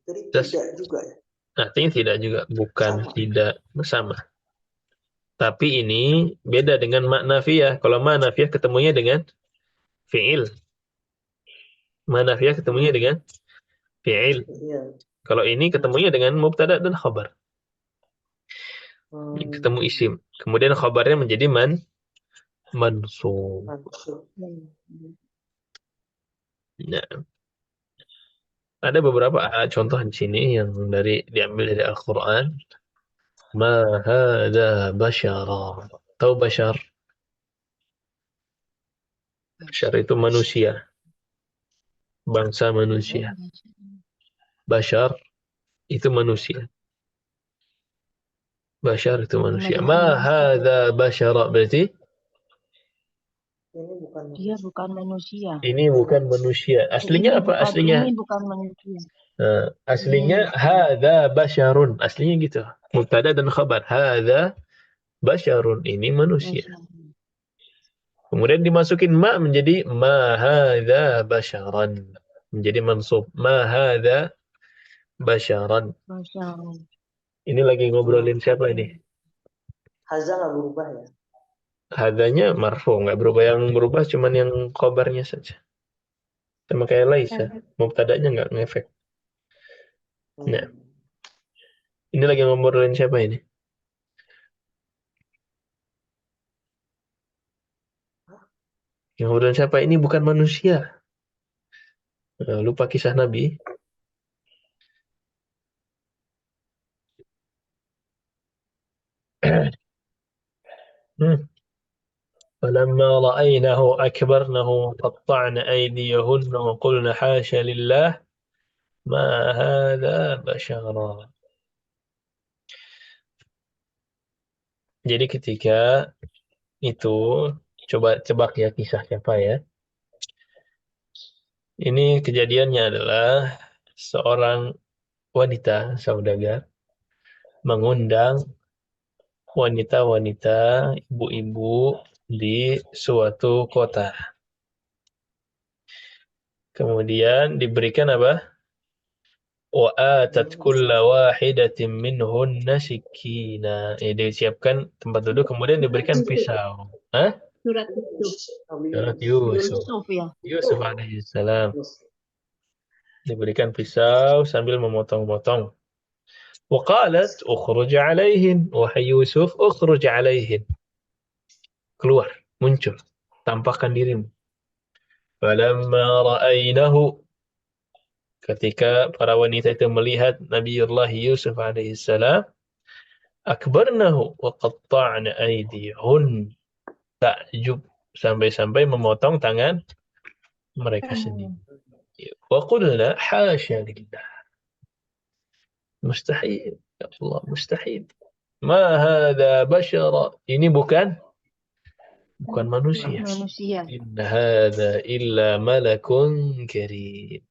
Jadi Jelas. tidak juga ya. Artinya tidak juga, bukan Sama. tidak sama. Tapi ini beda dengan ma nafiyah. Kalau ma nafiyah ketemunya dengan fi'il. Ma nafiyah ketemunya dengan fi'il. Iya. Kalau ini ketemunya dengan mubtada dan khabar. Ketemu isim. Kemudian khabarnya menjadi mansub. Mansub. Nah, ada beberapa contoh di sini yang diambil dari Al-Quran. Ma hadza basyara. Tahu bashar? Bashar itu manusia, bangsa manusia. Bashar itu manusia. Bashar itu manusia. Ma hadza basyara berarti Ini bukan Dia bukan manusia. ini bukan manusia. Aslinya apa? Aslinya Ini bukan manusia. aslinya hadza basyarun. Aslinya gitu. Mubtada dan khabar. Hadza basyarun, ini manusia. Kemudian dimasukin ma menjadi ma hadza basyaran. Menjadi mansub. Ma hadza basyaran. Ini lagi ngobrolin siapa ini? Haza nggak berubah ya? Hadzanya marfu, nggak berubah. Yang berubah cuman yang khabarnya saja. Sama kayak laisa. Mubtadanya nggak ngefek. Nah, ini lagi ngobrolin siapa ini? Yang ngobrolin siapa? Ini bukan manusia. Lupa kisah Nabi. فلما رأينه أكبرنه وقطعن أيديهن وقلن حاشا لله ما هذا بشرا. Jadi ketika itu, coba tebak ya kisah siapa ya. Ini kejadiannya adalah seorang wanita saudagar mengundang wanita-wanita, ibu-ibu di suatu kota. Kemudian diberikan apa? وَآتَتْ كُلَّ وَاحِدَةٍ مِّنْهُنَّ سِكِّينًا. Disiapkan tempat duduk, kemudian diberikan pisau. Hah? Surat itu. Surat Yusuf. Yusuf alaihissalam. Diberikan pisau sambil memotong-motong. وَقَالَتْ أُخْرُجْ عَلَيْهِنْ. Wahai Yusuf, ukhruj alaihin. Keluar, muncul. Tampakkan dirimu. فَلَمَّا رَأَيْنَهُ. Ketika para wanita itu melihat Nabiullah Yusuf alaihissalam, akbarnahu wa qatta'na aydihun. Takjub sampai-sampai memotong tangan mereka sendiri. Wa qulna hasya lillah. Mustahil. Ya Allah, mustahil. Ma hadza bashara. Ini bukan manusia. In hadza illa malakun karim.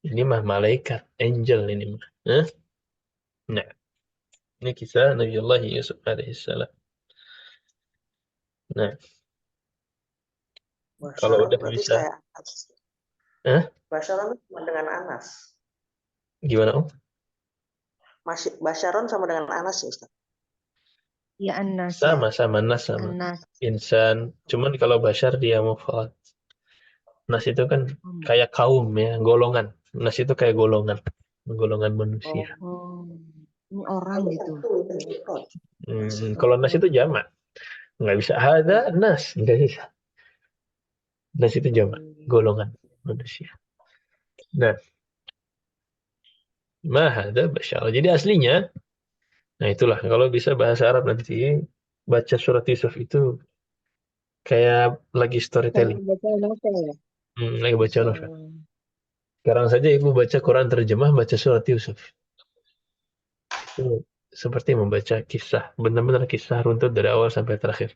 Ini mah malaikat, angel ini mah. Nah, ini kisah Nabiullah Yusuf alaihissalam. Nah, kalau udah bisa. Kayak Basyaron sama dengan Anas. Gimana Om? Basyaron sama dengan Anas ya Ustaz? Ya Anas. Sama-sama nas sama. Insan. Cuman kalau Bashar dia mufrad. Nas itu kan kayak kaum ya, golongan. Nas itu kayak golongan manusia. Ini orang gitu. Kalau nas itu jamak. Nggak bisa ada nas, nggak bisa. Nas itu jamak, golongan manusia. Nah, ma hadza bashar. Jadi aslinya, nah itulah kalau bisa bahasa Arab nanti baca surat Yusuf itu kayak lagi storytelling. Lagi baca novel. Sekarang saja ibu baca Quran terjemah, baca surat Yusuf. Itu seperti membaca kisah, benar-benar kisah runtut dari awal sampai terakhir.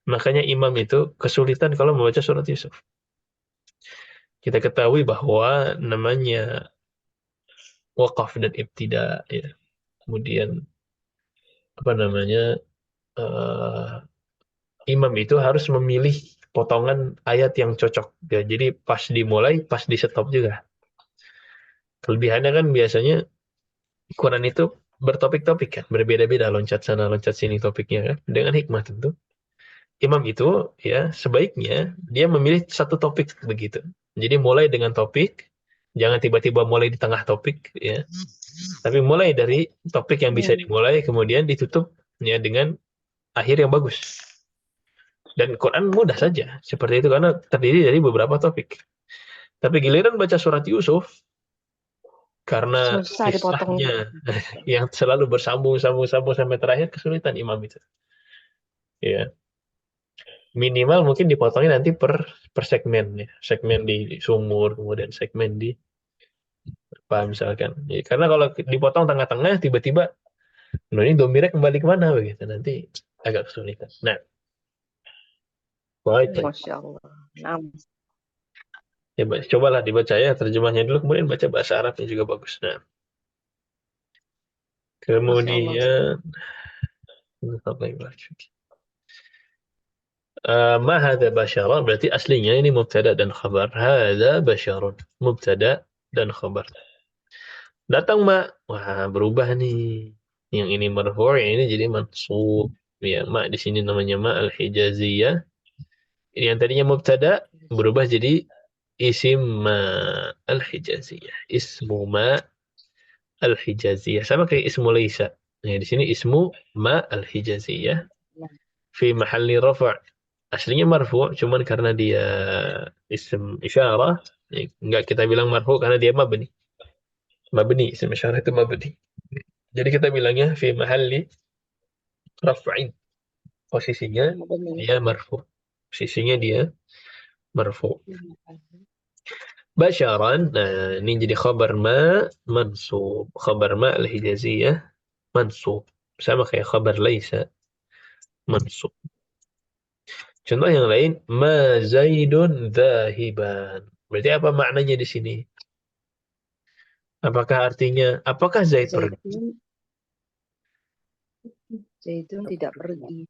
Makanya imam itu kesulitan kalau membaca surat Yusuf. Kita ketahui bahwa namanya waqaf dan ibtida, ya. Kemudian apa namanya, imam itu harus memilih potongan ayat yang cocok. Ya, jadi pas dimulai, pas di stop juga. Kelebihannya kan biasanya Quran itu bertopik-topik kan, berbeda-beda, loncat sana, loncat sini topiknya kan, dengan hikmah tentu. Imam itu ya sebaiknya dia memilih satu topik begitu. Jadi mulai dengan topik, Jangan tiba-tiba mulai di tengah topik, ya. Tapi mulai dari topik yang bisa dimulai, kemudian ditutup ya dengan akhir yang bagus. Dan Quran mudah saja seperti itu karena terdiri dari beberapa topik. Tapi giliran baca surat Yusuf, karena Susah dipotongnya. kisahnya yang selalu bersambung sampai terakhir, kesulitan imam itu. Ya. Minimal mungkin dipotongnya nanti per segmen, ya. Segmen di sumur, kemudian segmen di apa misalkan. Ya, karena kalau dipotong tengah-tengah, tiba-tiba ini domirnya kembali kemana begitu, nanti agak kesulitan. Nah, baik. Masya Allah. Nah, Ya, cobalah dibaca ya terjemahnya dulu, kemudian baca bahasa Arabnya juga bagus. Nah, kemudian ma hadza basyara, berarti aslinya ini mubtada dan khabar. Hadza basyarun, mubtada dan khabar. Datang ma, wah berubah nih. Yang ini marfu', yang ini jadi mansub. Ya, ma di sini namanya ma al-hijaziyah. Yang tadinya mubtada berubah jadi isim ma al-hijaziyah. Ismu ma al-hijaziyah. Sama kayak ismu laisa. Nah, di sini ismu ma al-hijaziyah fi mahalli rafa'. Aslinya marfu', cuman karena dia isim isyarah, ya, enggak kita bilang marfu' karena dia mabni. Mabni, isim isyarah itu mabni. Jadi kita bilangnya fi mahalli raf'in. Posisinya dia marfu'. Posisinya dia marfu'. Basyaran, nah ini jadi khabar ma mansub. Khabar ma al-hijaziyah mansub. Sama kayak khabar laisa mansub. Contoh yang lain, ma Zaidun zahiban. Berarti apa maknanya di sini? Apakah artinya, apakah Zaid pergi? Zaidun tidak pergi.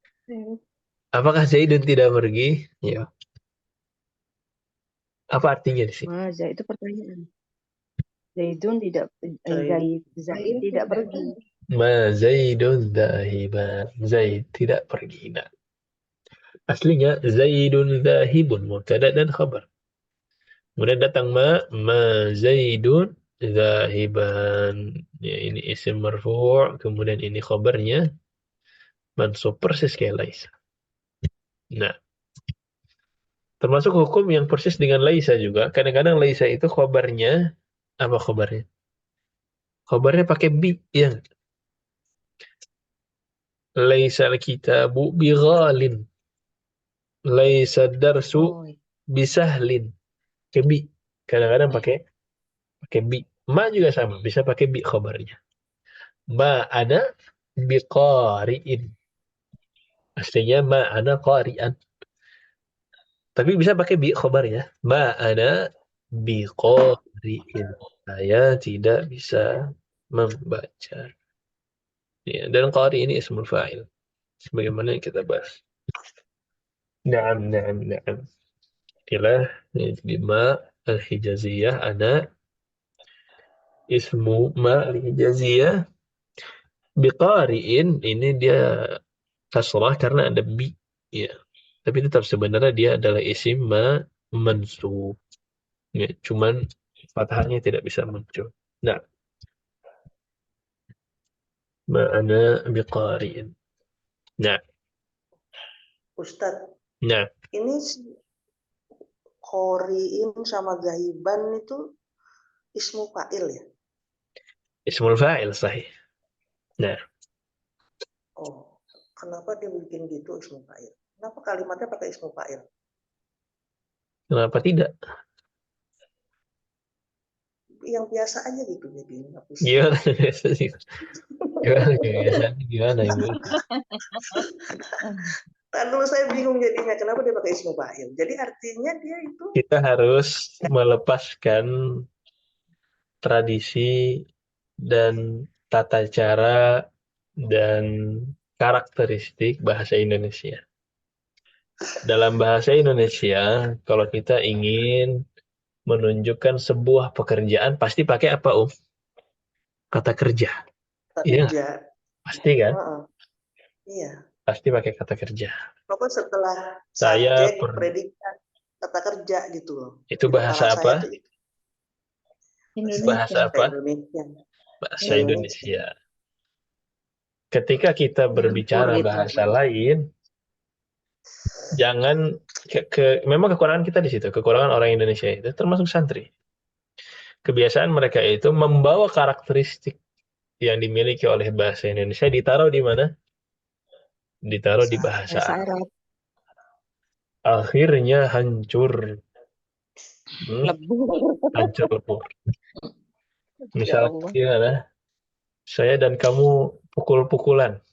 Apakah Zaidun tidak pergi? Ya. Apa artinya di sini? Maza itu pertanyaan. Zaidun tidak Zaid tidak pergi. Ma Zaidun zahiban. Zaid tidak pergi. Nah, aslinya Zaidun zahibun, mubtada dan khabar. Kemudian datang ma Zaidun zahiban. Ya, ini isim marfu', kemudian ini khabarnya mansub, persis kayak laisa. Nah, termasuk hukum yang persis dengan laisa juga. Kadang-kadang laisa itu khabarnya apa khabarnya? Khabarnya pakai bi, ya. Laisa al-kitabu bighalin. Laisa darsu bisahlin. Pakai bi. Kadang-kadang pakai bi. Ma juga sama, bisa pakai bi khabarnya. Ma ana biqari'in. Aslinya ma ana qari'an. Tapi bisa pakai bi khabarnya. Ma ana biqari'in. Saya tidak bisa membaca. Ya, dan qari ini ismul fa'il. Sebagaimana yang kita bahas. Na'am. Inilah jadi ma al-hijaziyah, ana ismu ma al-hijaziyah. Biqari'in, ini dia kasrah karena ada bi. Ya. Tapi tetap sebenarnya dia adalah isim ma mansub. Ya, cuman fathahnya tidak bisa muncul. Nah, ma'ana biqari'in. Nah, Ustadz, nah, ini si Qori'in sama Gahiban itu ismu fa'il ya? ismul fa'il sahih. Nah, Oh, kenapa dia bikin gitu ismu fa'il? Kenapa kalimatnya pakai ismu fa'il? kenapa tidak? Yang biasa aja gitu jadi nggak bisa. Gimana biasanya? Gimana Ibu? Nah, dulu saya bingung jadinya kenapa dia pakai ismu fa'il. Jadi artinya dia itu Kita harus melepaskan tradisi dan tata cara dan karakteristik bahasa Indonesia. Dalam bahasa Indonesia, kalau kita ingin menunjukkan sebuah pekerjaan, pasti pakai apa, Kata kerja. Iya, kerja. pasti kan? Iya. Pasti pakai kata kerja. Pokoknya setelah Saya subjek, predikat, kata kerja gitu loh. Itu Jadi bahasa apa? Indonesia. Bahasa apa? Indonesia. Bahasa Indonesia. Indonesia. Ketika kita berbicara Murid bahasa lagi. lain, jangan memang kekurangan kita di situ. Kekurangan orang Indonesia itu termasuk santri. Kebiasaan mereka itu membawa karakteristik yang dimiliki oleh bahasa Indonesia ditaruh di mana? Ditaruh di bahasa Bahasa Arab. Arab. Akhirnya hancur. Lebur. Hancur lebur. Ya Misalnya Allah. gimana? Saya dan kamu pukul-pukulan.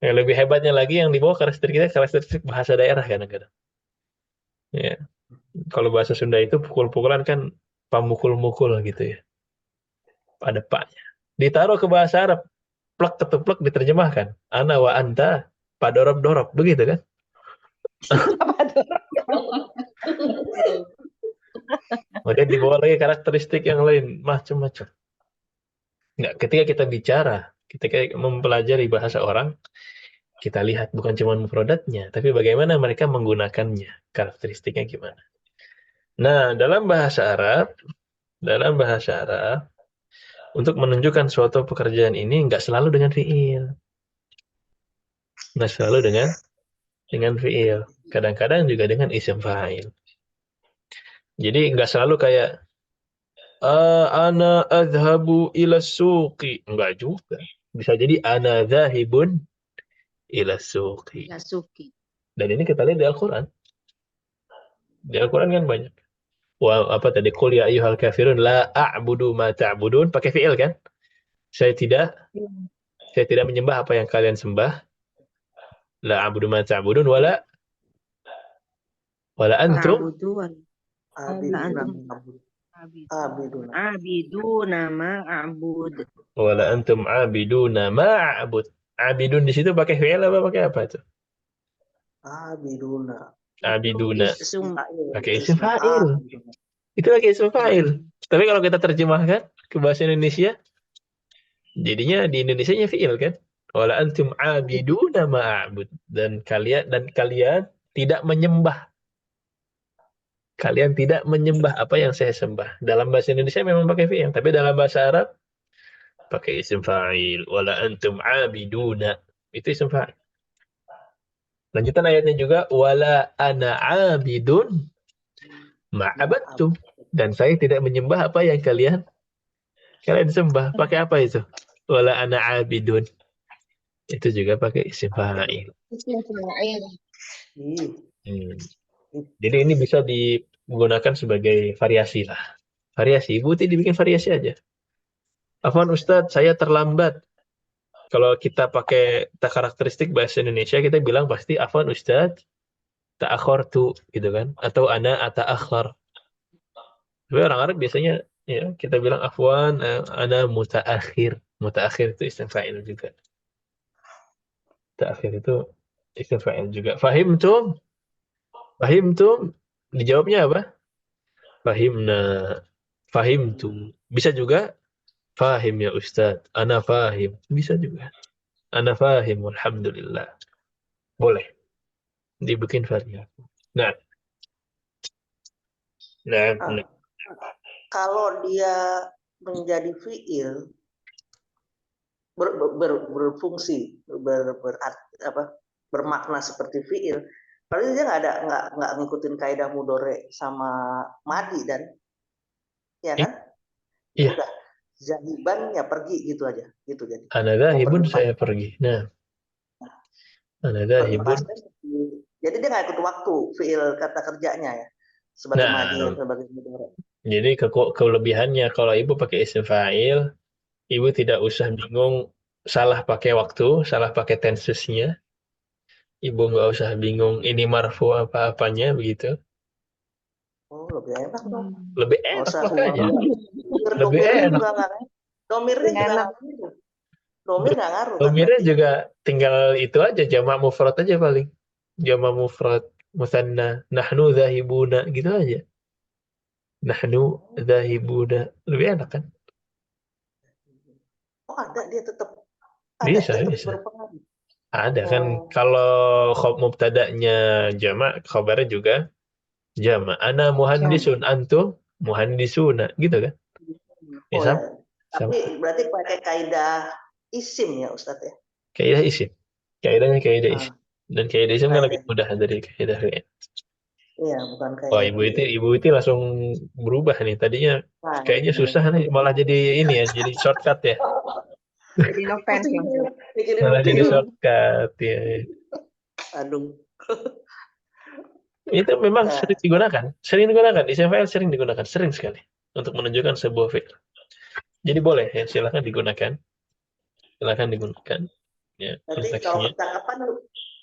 Yang lebih hebatnya lagi yang dibawa karakteristik bahasa daerah kadang-kadang. Ya. Kalau bahasa Sunda itu pukul-pukulan kan pamukul-mukul gitu ya. Ada paknya. Ditaruh ke bahasa Arab, plek ketuplek diterjemahkan. Ana wa anta padorop-dorop, begitu kan? Apa tuh? Kemudian dibawa lagi karakteristik yang lain, macam-macam. Nggak, ketika kita bicara, ketika mempelajari bahasa orang, kita lihat bukan cuma mufradatnya, tapi bagaimana mereka menggunakannya, karakteristiknya gimana. Nah, dalam bahasa Arab, untuk menunjukkan suatu pekerjaan ini nggak selalu dengan fiil. Nggak selalu dengan fiil. Kadang-kadang juga dengan isim fa'il. Jadi nggak selalu kayak ana adhabu ila suqi. Nggak juga. Bisa jadi ana dhahibun ila suqi. Yasuki. Dan ini kita lihat di Al-Quran. Di Al-Quran kan banyak. Wah, apa tadi? Qul ya ayyuhal kafirun la a'budu ma ta'budun. Pakai fiil kan? Saya tidak menyembah apa yang kalian sembah. La a'budu ma ta'budun wala antum Ma'buduan. Abiduna ma'abud. wala antum abiduna ma'abud. Abidun di situ pakai fiil apa pakai apa itu? Abiduna. Pakai isim fa'il. Itu pakai isim fa'il. Tapi kalau kita terjemahkan ke bahasa Indonesia, jadinya di Indonesianya fiil kan? Wala antum abiduna ma'abud. Dan kalian tidak menyembah. Kalian tidak menyembah apa yang saya sembah. Dalam bahasa Indonesia memang pakai fiil, tapi dalam bahasa Arab pakai isim fa'il. Wala antum abiduna. Itu isim fa'il. Lanjutan ayatnya juga wala ana abidun ma'abattum. Dan saya tidak menyembah apa yang kalian sembah. Pakai apa itu? Wala ana abidun. Itu juga pakai isim fa'il. Jadi ini bisa digunakan sebagai variasi lah. Variasi. Ibu dibikin variasi aja. Afwan Ustadz, saya terlambat. Kalau kita pakai karakteristik bahasa Indonesia, kita bilang pasti afwan Ustadz, ta'akhortu gitu kan. Atau ana ata'akhar. Tapi orang Arab biasanya ya kita bilang afwan, ana muta'akhir. Muta'akhir itu isim fa'il juga. Ta'akhir itu isim fa'il juga. Fahimtum? Dijawabnya apa? Fahimna. Fahimtu. Bisa juga fahim ya Ustadz. Ana fahim. Bisa juga. Ana fahim. Alhamdulillah. Boleh. Dibikin variasi. Nah. Kalau dia menjadi fiil berfungsi bermakna seperti fiil, berarti dia nggak ngikutin kaidah mudore sama madi dan ya kan? Iya. Udah zahiban ya pergi gitu aja gitu jadi. Ana zahibun saya pergi. Nah. Ana zahibun. Jadi dia nggak ikut waktu fiil kata kerjanya ya sebagai madi sebagai mudore. Jadi kelebihannya kalau ibu pakai isim fa'il, ibu tidak usah bingung salah pakai waktu, salah pakai tensesnya. Ibu nggak usah bingung ini marfu apa-apanya begitu. Oh, lebih enak dong. Lebih enak makanya. Lebih enak. Domirnya juga ngaruh. Domir nggak ngaruh. Domirnya juga tinggal itu aja, jamak mufrad aja paling. Jamak mufrad, musanna, nahnu zahibuna gitu aja. Nahnu zahibuna. Lebih enak kan? Oh, ada dia tetap. Bisa. Ada kan kalau mubtada'nya jamak, khabarnya juga jamak. Ana muhandisun antum muhandisuna gitu kan. Ya Oh sama, ya, sama. tapi berarti pakai kaidah isim ya Ustadz ya? Kaidah isim. Kaidahnya kaidah Ah, isim. Dan kaidah isim kan lebih kaidah. mudah dari kaidah fi'il. Iya, bukan Wah, kaidah ibu fi'il. itu langsung berubah nih. Tadinya Nah, kayaknya susah nih, malah jadi ini ya, jadi shortcut ya. Jadi no fans langsung. Mikirin Malah jadi detail. shortcut ya. Aduh. Itu memang Nah, sering digunakan. Sering digunakan. Isim fa'il sering digunakan. Sering sekali. Untuk menunjukkan sebuah fi'il. Jadi boleh ya, silakan digunakan. Silakan digunakan. Ya, berarti kalau konteksnya.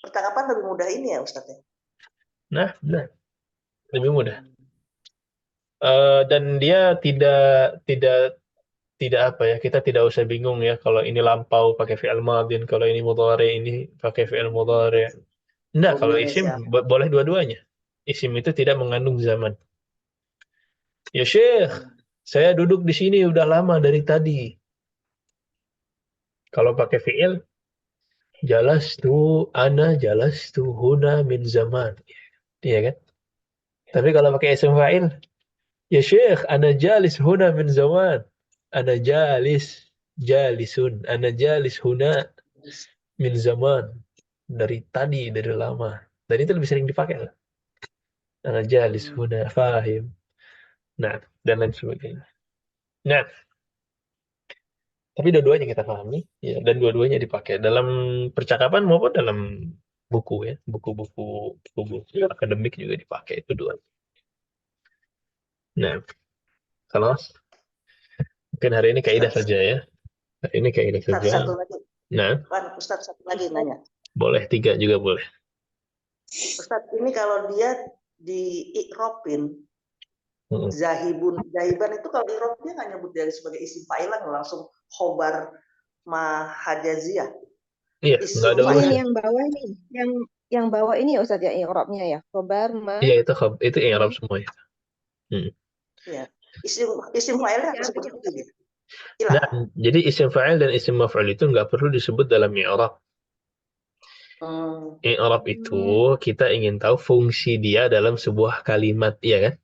percakapan lebih mudah ini ya Ustadz ya? Nah, benar. Lebih mudah. Dan dia tidak apa ya, kita tidak usah bingung ya kalau ini lampau pakai fi'il madin, kalau ini mudhari ini pakai fi'il mudhari. Enggak, kalau Dominannya isim siapa? boleh dua-duanya. Isim itu tidak mengandung zaman. Ya Syekh, saya duduk di sini udah lama dari tadi. Kalau pakai fi'il, jalastu huna min zaman. Iya kan? Tapi kalau pakai isim fa'il, ya Syekh, ana jalis huna min zaman. Ana jalisun. Ana jalis huna min zaman. Dari tadi, dari lama. Dan itu lebih sering dipakai lah. Ana jalis huna, fahim. Nah, dan lain sebagainya. Nah, tapi dua-duanya kita pahami, ya, dan dua-duanya dipakai dalam percakapan maupun dalam buku ya, buku-buku akademik juga dipakai itu dua. Nah, kalau mungkin hari ini kaidah Ustadz, saja ya, hari ini kaidah Ustadz, saja. satu lagi. Nah, Ustadz satu lagi nanya. boleh 3 juga boleh. Ustadz, ini kalau dia di i'robin zahiban itu kalau i'robnya nggak nyebut dia sebagai isim fa'ilan, langsung khobar mahajaziyah. Iya, nggak ada Oh, urusan. ini yang bawah ini. Yang bawah ini ya Ustaz ya i'rabnya ya. Khobar Iya, itu i'rab semua ya. Ya. Isim fa'ilnya Artinya disebut Ustaz. begitu. Hilang. Nah, jadi isim fa'il dan isim maf'ul itu nggak perlu disebut dalam i'rab. I'rab itu kita ingin tahu fungsi dia dalam sebuah kalimat, iya kan?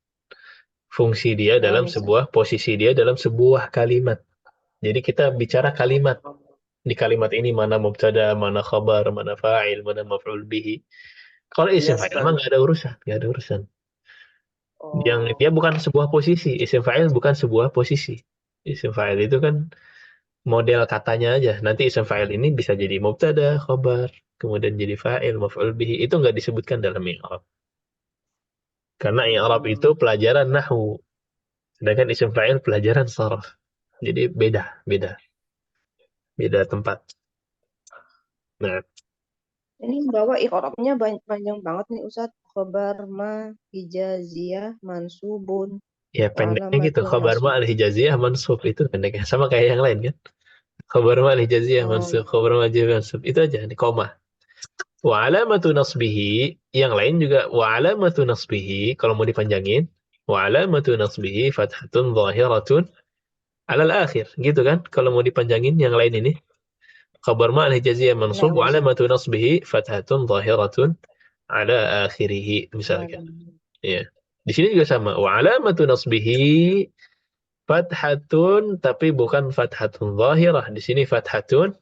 Fungsi dia dalam sebuah posisi dia dalam sebuah kalimat. Jadi kita bicara kalimat. Di kalimat ini mana mubtada, mana khabar, mana fa'il, mana maf'ul bihi. Kalau isim Iya, fa'il Ustaz. mah nggak ada urusan, nggak ada urusan. Yang Oh. dia bukan sebuah posisi. Isim fa'il bukan sebuah posisi. Isim fa'il itu kan model katanya aja. Nanti isim fa'il ini bisa jadi mubtada, khabar, kemudian jadi fa'il, maf'ul bihi. Itu nggak disebutkan dalam i'rab. Karena i'rab itu pelajaran nahwu. Sedangkan isim fa'il pelajaran sharaf. Jadi beda tempat. Nah, Ini bawa i'rabnya panjang banget nih Ustaz. Khobar ma hijaziyah mansubun ya wa pendeknya gitu. alamatu Khabar nasb. ma al-hijaziyah mansub itu pendeknya. Sama kayak yang lain kan. Khabar ma al-hijaziyah mansub, khabar ma al-hijaziyah mansub. Itu aja, di koma. Wa alamatu nasbihi, yang lain juga wa alamatu nasbihi, kalau mau dipanjangin, wa alamatu nasbihi fathatun zahiratun alal akhir. Gitu kan. Kalau mau dipanjangin yang lain ini. Khabar ma al-hijaziyah mansub wa alamatu nasbihi fathatun zahiratun ala akhirih misalkan. Ya. Di sini juga sama. Wa alamatu nasbihi fathatun tapi bukan fathatun zahirah. Di sini fathatun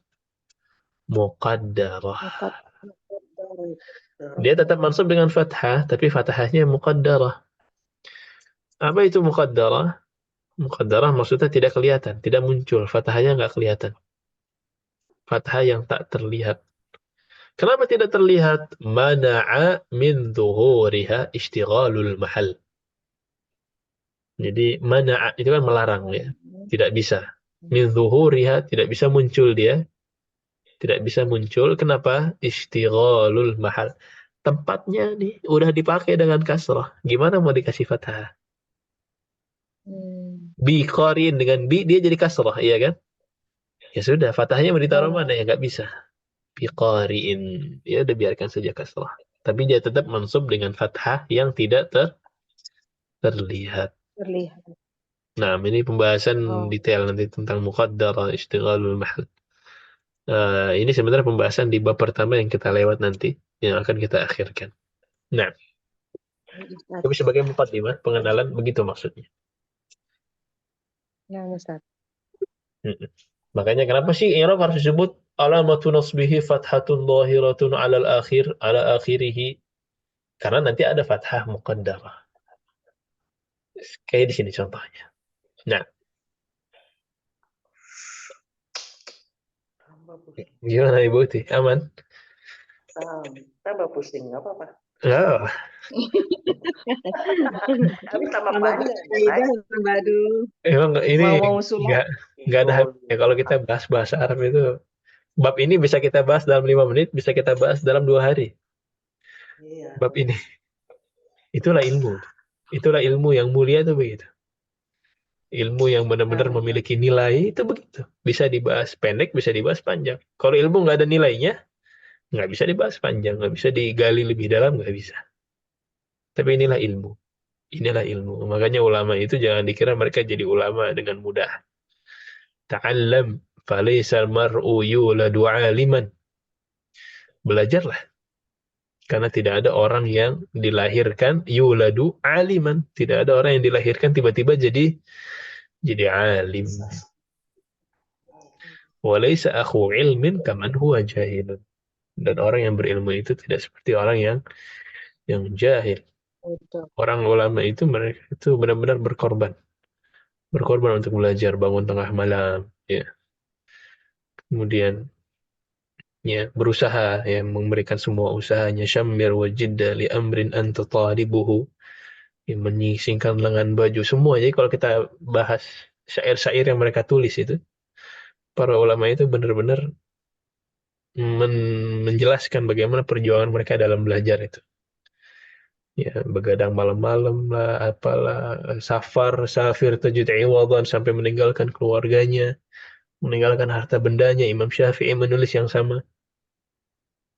muqaddarah. Dia tetap mansub dengan fathah tapi fathahnya muqaddarah. Apa itu muqaddarah? Muqaddarah maksudnya tidak kelihatan, tidak muncul, fathahnya nggak kelihatan. Fathah yang tak terlihat. Kenapa tidak terlihat? Mana'a min dhuhuriha ishtighalul mahal. Jadi mana'a itu kan melarang ya. Tidak bisa. Min dhuhuriha tidak bisa muncul dia. Tidak bisa muncul. Kenapa? Ishtighalul mahal. Tempatnya nih udah dipakai dengan kasrah. Gimana mau dikasih fathah? Bi qarin dengan bi dia jadi kasrah, iya kan? Ya sudah, fathahnya mau ditaruh mana ya nggak bisa. Biqari'in. Ya udah biarkan saja kasrah. Tapi dia tetap mansub dengan fathah yang tidak terlihat. Nah, ini pembahasan detail nanti tentang muqaddara istighalul mahal. Ini sebenarnya pembahasan di bab pertama yang kita lewat nanti, yang akan kita akhirkan. Nah, tapi sebagai muqaddimah, pengenalan begitu maksudnya. Nah, Ustaz. Mm-mm. Makanya kenapa sih i'rab harus disebut alamatu nasbihi fathatun dhahiratun ala akhirih? Karena nanti ada fathah muqaddarah. Kayak di sini contohnya. Nah, Tambah pusing. gimana Ibu Uti? Aman? Tambah pusing, nggak apa-apa. Oh, Tapi tambah Tambah panjang ya, berbeda, Nay. tambah aduh. emang ini Mau sulap. nggak nggak ada habisnya. Kalau kita bahas bahasa Arab itu, bab ini bisa kita bahas dalam 5 menit, bisa kita bahas dalam 2 hari. Iya. Bab ini. Itulah ilmu. Itulah ilmu yang mulia itu begitu. Ilmu yang benar-benar memiliki nilai itu begitu. Bisa dibahas pendek, bisa dibahas panjang. Kalau ilmu nggak ada nilainya, nggak bisa dibahas panjang, nggak bisa digali lebih dalam, nggak bisa. Tapi inilah ilmu. Inilah ilmu. Makanya ulama itu jangan dikira mereka jadi ulama dengan mudah. Ta'allam falaysa al-mar'u yuladu 'aliman. Belajarlah. Karena tidak ada orang yang dilahirkan yuladu 'aliman. Tidak ada orang yang dilahirkan tiba-tiba jadi alim. Walaysa akhu ilmin kaman huwa jahilun. Dan orang yang berilmu itu tidak seperti orang yang jahil. Betul. Orang ulama itu mereka itu benar-benar berkorban untuk belajar, bangun tengah malam, ya. Kemudian ya berusaha, ya, memberikan semua usahanya, syammir wa jidda li amrin anta talibuhu, ya, menyingkirkan lengan baju semua. Jadi kalau kita bahas syair-syair yang mereka tulis itu, para ulama itu benar-benar menjelaskan bagaimana perjuangan mereka dalam belajar itu. Ya, begadang malam-malam lah, apalah, safir tajud iwadan sampai meninggalkan keluarganya, meninggalkan harta bendanya. Imam Syafi'i menulis yang sama.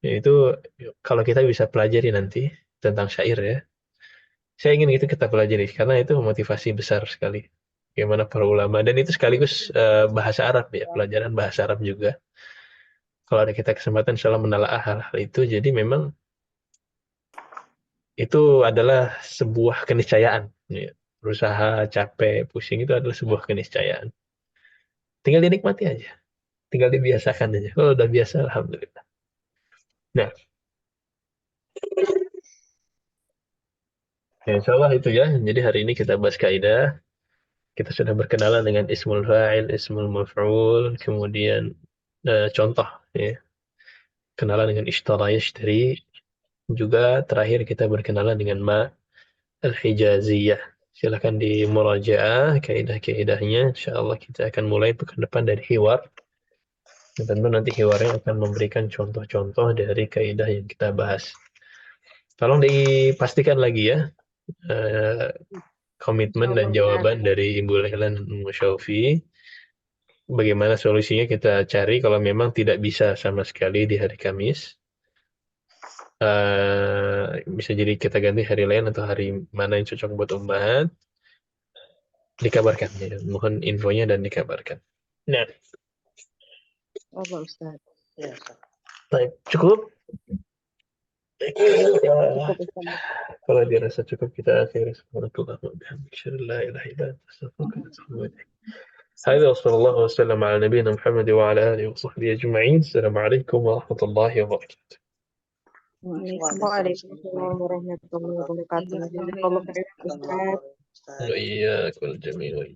Yaitu kalau kita bisa pelajari nanti tentang syair, ya. Saya ingin itu kita pelajari karena itu motivasi besar sekali. Bagaimana para ulama, dan itu sekaligus bahasa Arab, ya, pelajaran bahasa Arab juga. Kalau ada kita kesempatan insyaallah menelaah hal-hal itu, jadi memang itu adalah sebuah keniscayaan, ya. Berusaha, capek, pusing itu adalah sebuah keniscayaan. Tinggal dinikmati aja, tinggal dibiasakan aja. Kalau udah biasa, alhamdulillah. Nah, ya, insyaallah itu ya. Jadi hari ini kita bahas kaidah. Kita sudah berkenalan dengan ismul fa'il, ismul maf'ul, kemudian contoh, ya. Kenalan dengan ishtara yashtari. Juga terakhir kita berkenalan dengan ma al-hijaziyah. Silakan di murajaah kaidah-kaidahnya. Insyaallah kita akan mulai pekan depan dari hiwar. Dan tentu nanti hiwarnya akan memberikan contoh-contoh dari kaidah yang kita bahas. Tolong dipastikan lagi ya, komitmen dan jawaban dari Ibu Lehlan Musyaufi. Bagaimana solusinya kita cari kalau memang tidak bisa sama sekali di hari Kamis. Bisa jadi kita ganti hari lain atau hari mana yang cocok buat ummahat. Dikabarkan, ya. Mohon infonya dan dikabarkan. Nah, Oh, Pak Ustaz. Ya, baik, cukup. Cukup Ustaz. Kalau dirasa cukup kita akhiri. Subhanallah wa bihamdihi, la ilaha illa anta, astaghfiruka wa atubu ilaik. هذا وصلى الله وسلم على نبينا محمد وعلى آله وصحبه أجمعين. السلام عليكم ورحمة الله وبركاته. Waalaikumsalam warahmatullahi wabarakatuh. Jazakallahu khairan, Ustaz. Ustaz. وإياكم الجميع.